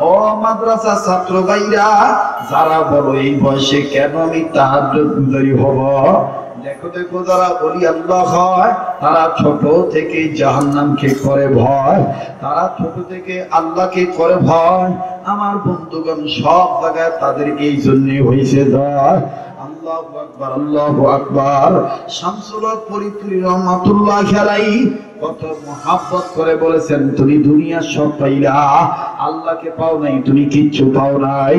ও মাদ্রাসা ছাত্র ভাইরা, যারা বলো এই বয়সে কেন আমি তাহাজ্জুদ গুজারি হব, দেখো দেখো যারা বলি আল্লাহ হয়, তারা ছোট থেকে জাহান্নামকে করে ভয়, তারা ছোট থেকে আল্লাহকে করে ভয়। আমার বন্ধুগণ, সব জায়গায় তাদের এই জন্য হয়েছে জয়। আল্লাহু আকবার, আল্লাহু আকবার। শামসুল হক ফরিদপুরি রহমাতুল্লাহ আলাইহি কত মোহাব্বত করে বলেছেন, তুমি দুনিয়ার সব পাইলা, আল্লাহকে পাও নাই, তুমি কিচ্ছু পাও নাই।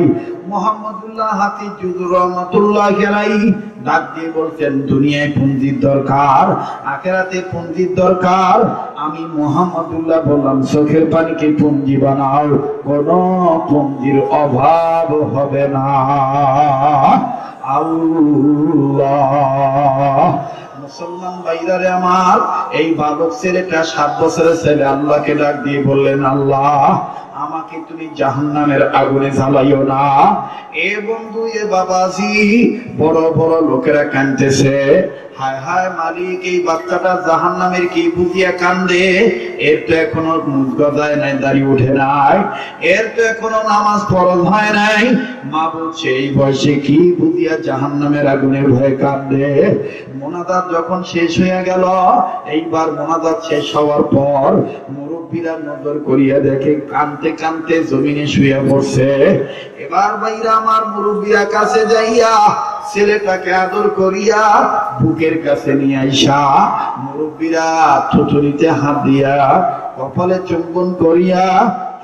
মুহাম্মদুল্লাহ হাফিজুর রহমাতুল্লাহ আলাইহি ডাক দিয়ে বলছেন, দুনিয়ায় পুঁজির দরকার, আখিরাতে পুঁজির দরকার। আমি মুহাম্মদুল্লাহ বললাম, চোখের পানিকে পুঁজি বানাও, কোনো পুঁজির অভাব হবে না। আল্লাহ, মুসলমান ভাইরারে আমার, এই বালক ছেলেটা 7 বছরের ছেলে আল্লাহকে ডাক দিয়ে বললেন, আল্লাহ আমাকে তুমি জাহান্নামের আগুনে জ্বালাইও না। এ বন্ধু, এ বাবাজি, বড় বড় লোকেরা কাঁদতেছে, হায় হায় মালিক, এই বাচ্চাটা জাহান্নামের কি বুঝিয়া কান্দে। এর তো এখনো মুখ গজায় নাই, দাড়ি উঠে নাই, এর তো এখনো নামাজ ফরজ হয় নাই। মা বলছে, এই বয়সে কি বুঝিয়া জাহান্নামের আগুনের ভয়ে কান্দে। মোনাজাত যখন শেষ হয়ে গেল, এইবার মোনাজাত শেষ হওয়ার পর মুরব্বীরা নজর করিয়া দেখে কানতে কানতে জমিনে শুয়ে পড়ছে। এবার ভাইরা আমার, মুরব্বীরা কাছে যাইয়া ছেলেটাকে আদর করিয়া বুকের কাছে নিয়ে আইসা মুরব্বীরা থুথুনিতে হাত দিয়া কপালে চুম্বন করিয়া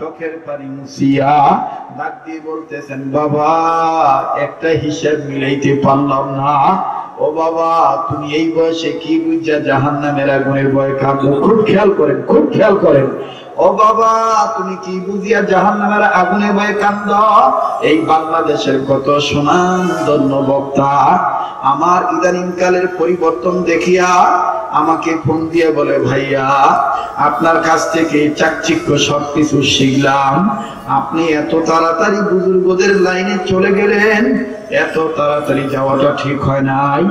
চোখের পানি মুছিয়া ডাক দিয়ে বলতেছেন, বাবা একটা হিসাব মিলাইতে পারলাম না। ও বাবা, তুমি এই বয়সে কি বুঝা জাহান্নামের আগুনের ভয় কাঁদো? খুব খেয়াল করেন, খুব খেয়াল করেন। ও বাবা, তুমি কি বুঝিয়া জাহান্নামের আগুনে ভয়ে কান্দো? এই বাংলাদেশের কত সুনামধন্য বক্তা আমার ইদানিং কালের পরিবর্তন দেখিয়া আমাকে ফোন দিয়ে বলে, ভাইয়া আপনার কাছ থেকে চাকচিক্য সবকিছু শিখলাম, আপনি এত তাড়াতাড়ি বুজুর্গদের লাইনে চলে গেলেন। এত তাড়াতাড়ি যাওয়াটা ঠিক হয় নাই,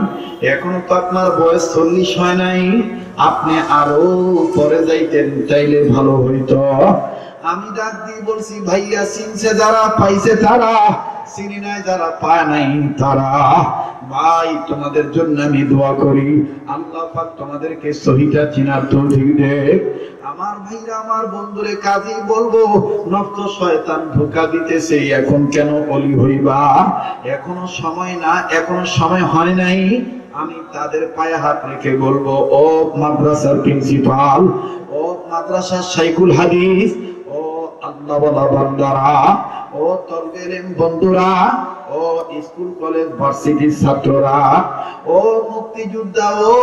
এখনো তো আপনার বয়স 40 হয় নাই, আপনি আরো পরে যাইতেন, চাইলে ভালো হইতো। আমি ডাক দিয়ে বলছি ভাইয়া চিনছে যারা পাইছে তারা, চিনি নাই যারা পায় নাই তারা। ভাই তোমাদের জন্য আমি দোয়া করি, আল্লাহ পাক তোমাদেরকে সহিটা চিনার তৌফিক দেয়। আমার ভাইরা আমার বন্ধুরে কাজী বলবো, নফস শয়তান ধোঁকা দিতেছে, এখন কেন ওলি হইবা? এখনো সময় না, এখনো সময় হয় নাই। আমি তাদের পায়ে হাত রেখে বলবো, ও মাদ্রাসার প্রিন্সিপাল, ও মাদ্রাসার শাইখুল হাদিস, ও আল্লাহওয়ালা বান্দারা, ও তলবে ইলম বন্ধুরা, ও স্কুল কলেজ ভার্সিটির ছাত্ররা, ও মুক্তিযোদ্ধা, ও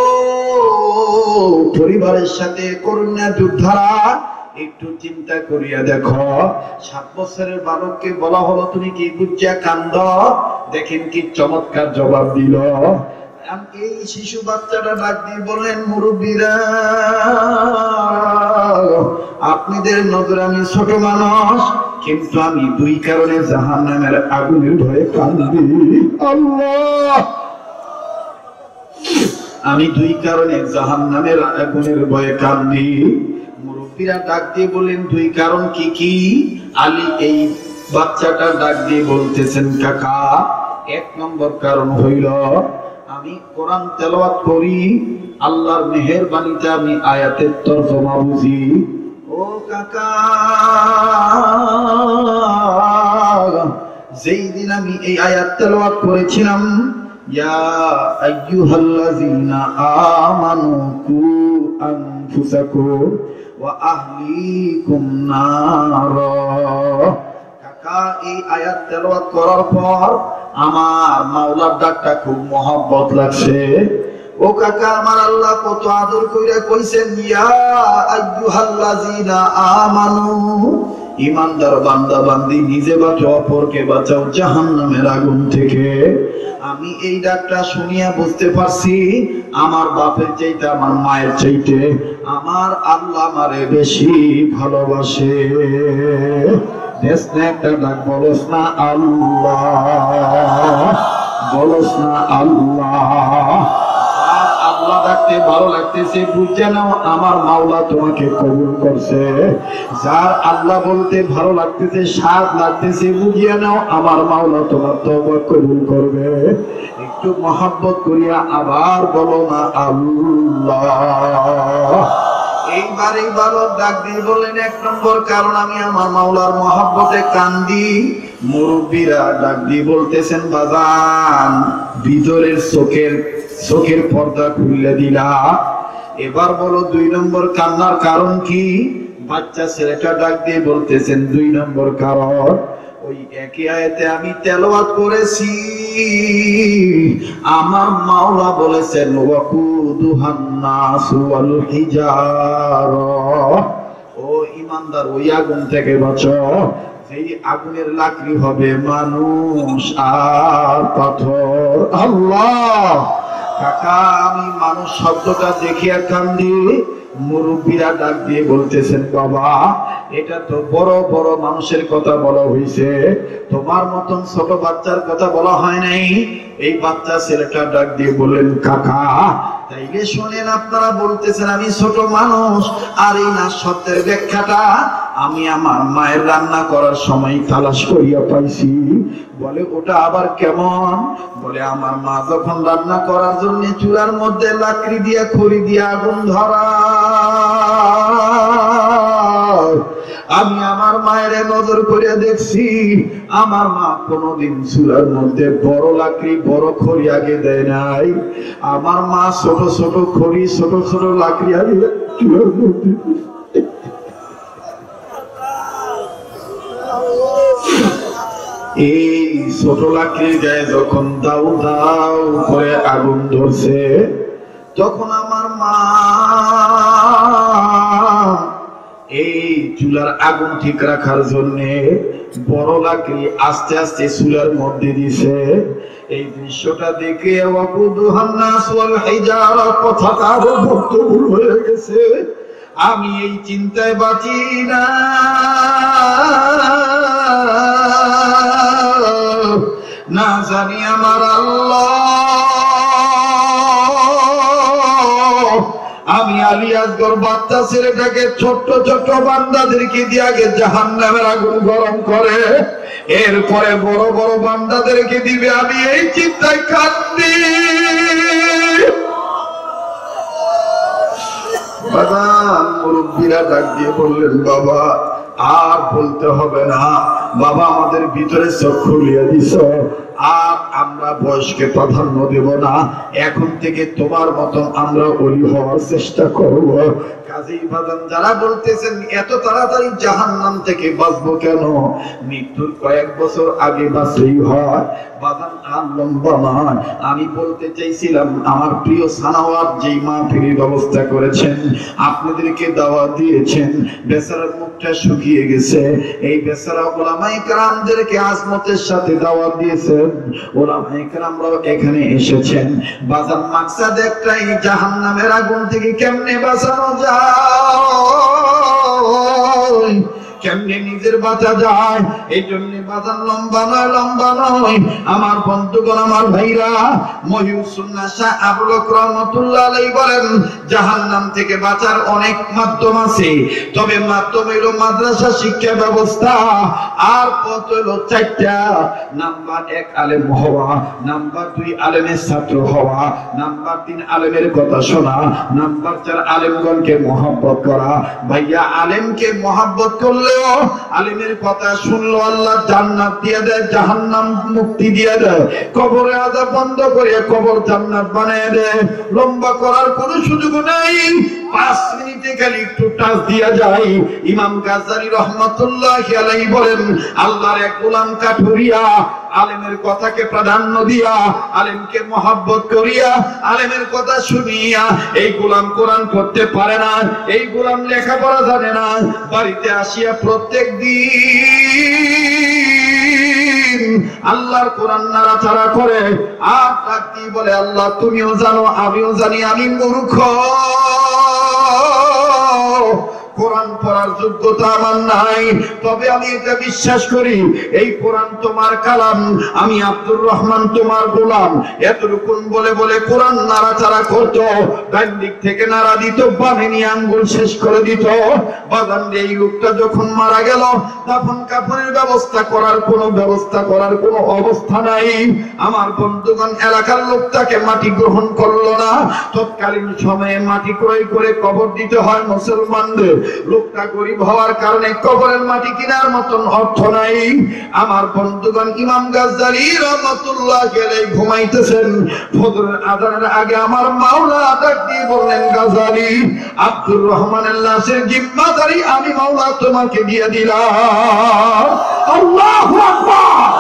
পরিবারের সাথে করুণা যোদ্ধারা, একটু চিন্তা করিয়া দেখো। 7 বছরের বালককে বলা হলো তুমি কি বুঝিয়া কান্দ? দেখেন কি চমৎকার জবাব দিল। এই শিশু বাচ্চাটা ডাক দিয়ে বললেন, মুরব্বীরা আপনাদের নজরে আমি ছোট মানুষ, কিন্তু আমি 2 কারণে জাহান্নামের আগুনের ভয়ে কাঁদি। আল্লাহ, আমি 2 কারণে জাহান্নামের আগুনের ভয়ে কাঁদি। মুরব্বীরা ডাক দিয়ে বললেন, 2 কারণ কি কি? আলী এই বাচ্চাটা ডাক দিয়ে বলতেছেন, কাকা 1 নম্বর কারণ হইল আমি কোরআন তেলাওয়াত করি, আল্লাহর মেহেরবানিতে আমি আয়াতের তরজমা বুঝি। ও কাকা, যেই দিন আমি এই আয়াত তেলাওয়াত করেছিলাম, ইয়া আইয়ুহাল্লাযীনা আমানু কু আনফুসাকুম ওয়া আহলিকুম নার, কাকা এই আয়াত তেলাওয়াত করার পর আমার মাওলার ডাকটা খুব মহব্বত লাগছে। ও কাকা, আমার আল্লাহ কত আদর কইরা কইছেন, ইয়া আইয়ুহাল্লাযীনা আমানু, ঈমানদার বান্দা বান্দি নিজে বাঁচো, অপরকে বাঁচাও জাহান্নামের আগুন থেকে। আমি এই ডাকটা শুনিয়া বুঝতে পারছি আমার বাপের চাইতে, আমার মায়ের চাইতে আমার আল্লাহ আমারে বেশি ভালোবাসে। একটা ডাক বলস না আল্লাহ, বলস না আল্লাহ। আল্লাহ ডাকতে ভালো লাগতেছে, বুঝে নাও আমার মাওলা তোমাকে কবুল করছে। যার আল্লাহ বলতে ভালো লাগতেছে, স্বাদ লাগতেছে, বুঝিয়ে নাও আমার মাওলা তোমার তওবা কবুল করবে। একটু মহব্বত করিয়া আবার বলো না আল্লাহ। এইবার এই বালক ডাক দিয়ে বললেন, 1 নম্বর কারণ আমি আমার মাওলার মহব্বতে কান্দি। মুরব্বীরা ডাক দিয়ে বলতেছেন, বাজান ভিতরের চোখের পর্দা খুলে দিলা, এবার বলো 2 নম্বর কান্নার কারণ কি? বাচ্চা ছেলেটা ডাক দিয়ে বলতেছেন, 2 নম্বর কারণ ওই একই আয়াতে আমি তেলাওয়াত করেছি, আমার মাওলা বলেছেন ওয়াকুদুহান নাসু ওয়াল হিজারা, ও ঈমানদার ওই আগুন থেকে বাঁচো যেই আগুনের লাকড়ি হবে মানুষ আর পাথর। আল্লাহ, কাকা আমি মানুষ শব্দটা দেখিয়া কান্দি। মুরব্বীরা ডাক দিয়ে বলতেছেন, বাবা এটা তো বড় বড় মানুষের কথা বলা হয়েছে, তোমার মতন ছোট বাচ্চার কথা বলা হয় নাই। এই বাচ্চা ছেলেটা ডাক দিয়ে বললেন, কাকা তাইলে শোনেন, আপনারা বলতেছেন আমি ছোট মানুষ, আর এই না শব্দের ব্যাখ্যাটা আমি আমার মায়ের রান্না করার সময় তালাশ করিয়া পাইছি। বলে ওটা আবার কেমন? বলে আমার মা যখন রান্না করার জন্য চুলার মধ্যে লাকড়ি দিয়া খড়ি দিয়া আগুন ধরা, আমি আমার মায়ের নজর করে দেখছি আমার মা কোনদিন চুলার মধ্যে বড় লাকড়ি বড় খড়ি আগে দেয় নাই। আমার মা ছোট ছোট খড়ি ছোট ছোট লাকড়ি আগে চুলার মধ্যে, এই ছোট লাকড়ির গায়ে যখন দাউ দাউ করে আগুন ধরছে, তখন আমার মা এই চুলার আগুন ঠিক রাখার জন্য বড় লাকড়ি আস্তে আস্তে চুলার মধ্যে দিছে। এই দৃশ্যটা দেখে ওয়াকুদুহান নাস ওয়াল হিজারা কথাটা ভুল হয়ে গেছে। আমি এই চিন্তায় বাঁচি না, না জানি আমার আল্লাহ আমি আলী আসগর বাচ্চা ছেলেটাকে ছোট্ট ছোট্ট বান্দাদেরকে দিয়ে আগে জাহান্নামের আগুন গরম করে, এরপরে বড় বড় বান্দাদেরকে দিবে। আমি এই চিন্তায় কাঁদি। বাবা মুরব্বীরা ডাক দিয়ে বললেন, বাবা আর বলতে হবে না, বাবা আমাদের ভিতরে চোখ খুলিয়ে দিছ, আর আমরা বয়সকে প্রাধান্য দেব না, এখন থেকে তোমার মতন আমরা ওলি হওয়ার চেষ্টা করব। কাজেই বাজান যারা বলতেছেন এত তাড়াতাড়ি জাহান্নাম থেকে বাঁচবো কেন, মৃত্যুর কয়েক বছর আগে বাঁচলেই হয় বাজান, আর লম্বা নয়। আমি বলতে চাইছিলাম আমার প্রিয় সানাওয়াত যেই মাহফিলের ব্যবস্থা করেছেন, আপনাদেরকে দাওয়াত দিয়েছেন, বেচারার মুখটা শুকিয়ে গেছে, এই বেচারা ওলামায়ে কেরামদেরকে আজমতের সাথে দাওয়াত দিয়েছেন, ওলামায়ে কেরামরাও এখানে এসেছেন। বাজান মাকসাদ একটাই, জাহান্নামের আগুন থেকে কেমনে বাঁচানো যায়, কেমনে নিজের বাঁচা যায়, এই জন্য বাজান লম্বা নয় আমার বন্ধুগণ, আমার ভাইরা, মহিউসুন্নাহ শাহ আবুল হক রহমাতুল্লাহ আলাইহি বলেন জাহান্নাম থেকে বাঁচার অনেক মাধ্যম আছে, তবে মাধ্যম হলো মাদ্রাসা শিক্ষা ব্যবস্থা, আর পথ হলো চারটা। নাম্বার 1 আলেম হওয়া, নাম্বার 2 আলেমের ছাত্র হওয়া, নাম্বার 3 আলেমের কথা শোনা, নাম্বার 4 আলেমগণকে মহব্বত করা। ভাইয়া আলেমকে মহব্বত করলে, আলেমের কথা শুনলো আল্লাহ জান্নাত দিয়ে দেয়, জাহান্নাম মুক্তি দিয়ে দেয়, কবরে আযাব বন্ধ করে কবর জান্নাত বানিয়ে দেয়। লম্বা করার কোনো সুযোগ নাই, 5 মিনিটে খালি একটু টাচ দিয়া যায়। ইমাম গাজ্জালী রহমাতুল্লাহি আলাইহি বলেন, আল্লাহর এক গোলাম কাঠুরিয়া আলেমের কথাকে প্রাধান্য দিয়া, আলেমকে মহব্বত করিয়া, আলেমের কথা শুনিয়া, এই গোলাম কোরআন পড়তে পারে না, এই গোলাম লেখাপড়া জানে না, বাড়িতে আসিয়া প্রত্যেক দিন আল্লাহর কোরআন নাড়াচাড়া করে, আর ডাক দিয়ে বলে, আল্লাহ তুমিও জানো আমিও জানি আমি মূর্খ, কোরআন পড়ার যোগ্যতা আমার নাই, তবে আমি এটা বিশ্বাস করি এই কোরআন তোমার কালাম, আমি আব্দুর রহমান তোমার গোলাম। এতটুকু বলে বলে কোরআন নাড়াচাড়া করতো, ডান দিক থেকে নাড়া দিত, বামে নিয়ে আঙ্গুল শেষ করে দিত। বাগান এই লোকটা যখন মারা গেল, দাফন কাফনের ব্যবস্থা করার কোনো অবস্থা নাই। আমার বন্ধুগণ, এলাকার লোকটাকে মাটি গ্রহণ করলো না, তৎকালীন সময়ে মাটি ক্রয় করে কবর দিতে হয় মুসলমানদের। লোকটা গরিব হওয়ার কারণে কবরের মাটি কেনার মতন অর্থ নাই। আমার বন্ধুগণ, ইমাম গাজ্জালী রাহমাতুল্লাহি আলাইহি ঘুমাইতেছেন, ফজরের আযানের আগে আমার মাওলা ডাক দিয়ে বললেন, গাজ্জালী আব্দুর রহমানের লাশের জিম্মাদারি আমি মাওলা তোমাকে দিয়ে দিলাম। আল্লাহু আকবার।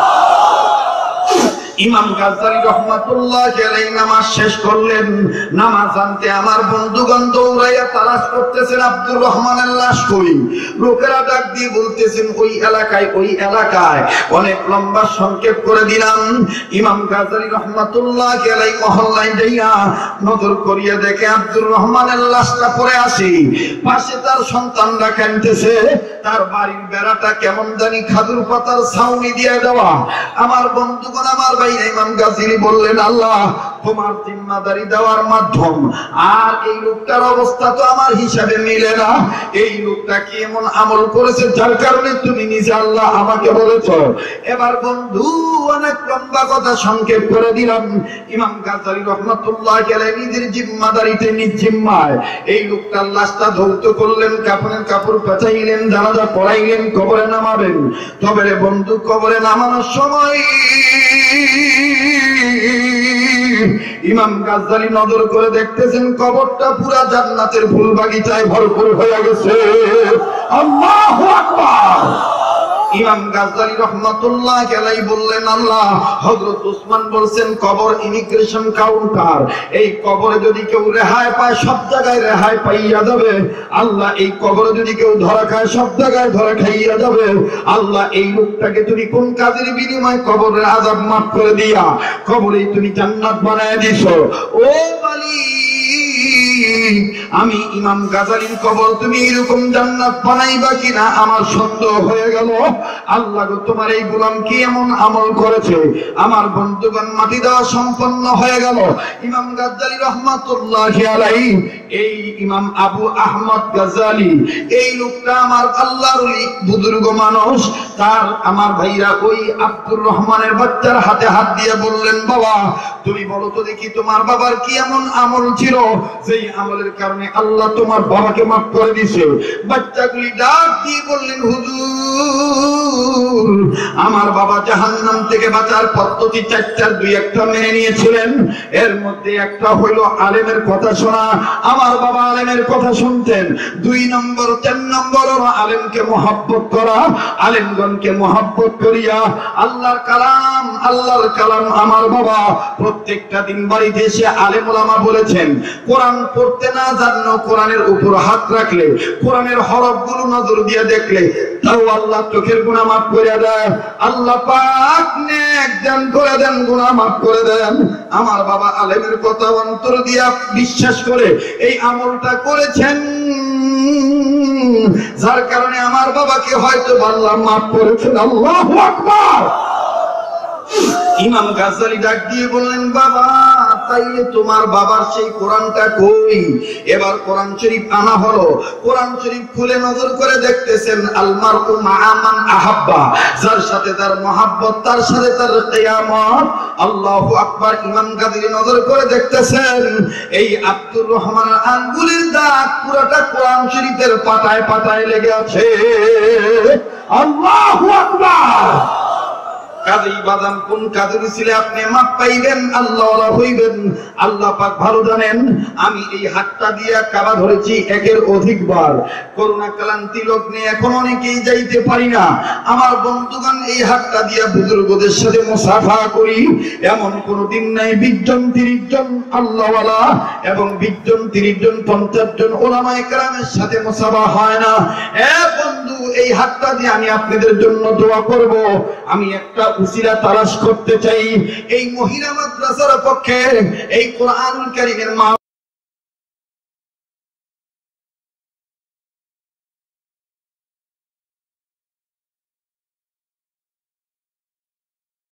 ইমাম গাজ্জালী রাহমাতুল্লাহি আলাইহি নামাজ শেষ করলেন। নামাজ আনতে আমার বন্ধুগণ দৌড়াইয়া তালাশ করতেছেন আব্দুর রহমানের লাশ কই। লোকেরা ডাক দিয়ে বলতেছেন, ওই এলাকায় অনেক লম্বা সংক্ষেপ করে দিলাম। ইমাম গাজ্জালী রাহমাতুল্লাহি আলাইহি মহল্লায় যাইয়া নজর করিয়া দেখে আব্দুর রহমানের লাশটা পড়ে আছে, পাশে তার সন্তানরা কাঁদতেছে, তার বাড়ির বেড়াটা কেমন জানি খাজুর পাতার ছাউনি দিয়ে দেওয়া। আমার বন্ধুগণ, আমার ইমাম গাজ্জালী বললেন, আল্লাহ তোমার জিম্মাদারি দেওয়ার মাধ্যম, আর এই লোকটার অবস্থা তো আমার হিসাবে মিলে না, এই লোকটা কি এমন আমল করেছে যার কারণে তুমি নিজে আল্লাহ আমাকে বলেছ। এবার বন্ধু অনেক লম্বা কথা সংক্ষেপ করে দিলাম। ইমাম গাজ্জালী রাহমাতুল্লাহি আলাইহি নিজের জিম্মাদারিতে নিজ জিম্মায় এই লোকটার লাশটা ধৌত করলেন, কাফনের কাপড় পেঁচাইলেন, জানাজা পড়াইলেন, কবরে নামাবেন। তবে রে বন্ধু, কবরে নামানোর সময় ইমাম গাজ্জালী নজর করে দেখতেছেন কবরটা পুরা জান্নাতের ফুল বাগিচায় ভরপুর হয়ে গেছে। আল্লাহু আকবার। ইমাম গাজ্জালী রাহমাতুল্লাহি আলাইহি বললেন, আল্লাহ হযরত ওসমান বলেন কবর ইমিগ্রেশন কাউন্টার, এই কবরে যদি কেউ রেহাই পায় সব জায়গায় রেহাই পাইয়া যাবে। আল্লাহ এই কবরে যদি কেউ ধরা খায় সব জায়গায় ধরা খাইয়া যাবে। আল্লাহ এই লোকটাকে তুমি কোন কাজের বিনিময়ে কবরের আযাব মাফ করে দিয়া কবরে তুমি জান্নাত বানায় দিছো। ও মালিক, আমি ইমাম গাজালির কবর তুমি এরকম জান্নাত বানাইবা কিনা আমার সন্দেহ হয়ে গেল। আল্লাহ গো, তোমার এই গোলাম কি এমন আমল করেছে? আমার বন্ধুগণ, মাটি দেওয়া সম্পন্ন হয়ে গেল। ইমাম গাজ্জালী রহমাতুল্লাহি আলাইহি, এই ইমাম আবু আহমদ গাজ্জালী, এই লোকটা আমার আল্লাহর বুজুর্গ মানুষ। তার আমার ভাইরা ওই আব্দুর রহমানের বাচ্চার হাতে হাত দিয়ে বললেন, বাবা তুমি বলো তো দেখি তোমার বাবার কি এমন আমল ছিল যেই আমলের কারণে আল্লাহ তোমার বাবাকে মাফ করে দিয়েছে? বাচ্চাগুলি ডাক দিয়ে বললেন, হুজুর আমার বাবা জাহান্নাম থেকে বাঁচার পদ্ধতি চারটার দুই একটা মেনে নিয়েছিলেন। এর মধ্যে একটা হইল আলেমের কথা শোনা। আমার বাবা আলেমের কথা শুনতেন। 2 নম্বর 3 নম্বর আলেমকে মহব্বত করা। আলেমগণকে মহব্বত করিয়া আল্লাহর কালাম আমার বাবা প্রত্যেকটা দিন বাড়িতে এসে আলেম ওলামা বলেছেন, কোরআন পড়তে না জানো কোরআনের উপর হাত রাখলে, কোরআনের হরফগুলো নজর দিয়ে দেখলে তাও আল্লাহ চোখের গুনাহ মাফ করে দেয়। আল্লাহ পাক নেক দান করে দেন, গুনাহ মাফ করে দেন। আমার বাবা আলেমের কথা অন্তর দিয়া বিশ্বাস করে এই আমলটা করেছেন, যার কারণে আমার বাবাকে হয়তো আল্লাহ মাফ করেছেন। আল্লাহু আকবার। ইমাম গাজ্জালী ডাক দিয়ে বললেন, বাবা তাইলে তোমার বাবার সেই কোরআনটা কই? এবার কোরআন শরীফ আনা হলো। কোরআন শরীফ খুলে নজর করে দেখতেছেন, আল মারউ মা'a মান আহাব্বা, যার সাথে তার মহব্বত তার সাথে তার কিয়ামত। আল্লাহু আকবার। ইমাম গাজ্জালী নজর করে দেখতেছেন, এই আব্দুর রহমানের আঙ্গুলের দাগ পুরোটা কোরআন শরীফের পাতায় পাতায় লেগে আছে। আল্লাহু আকবার। কাজেই বাদাম কোন কাজের ছিলে আপনি মাপ পাইবেন, আল্লাহওয়ালা হইবেন, আল্লাহ পাক ভালো জানেন। আমি এই হাতটা দিয়ে কাবা ধরেছি একের অধিকবার। করোনা ক্লান্তি লগ্নে এখন অনেকেই যাইতে পারি না। আমার বন্ধুগণ, এই হাতটা দিয়ে বুজুর্গদের সাথে মুসাফা করি। এমন কোন দিন নাই 20 জন 30 জন আল্লাহওয়ালা এবং 20 জন 30 জন 50 জন ওলামায়ে কেরামের সাথে মুসাফা হয় না। বন্ধু, এই হাতটা দিয়ে আমি আপনাদের জন্য দোয়া করব। আমি একটা উসিলা তালাশ করতে চাই। এই মহিলা মাদ্রাসার পক্ষে এই কোরআনুল কারীমের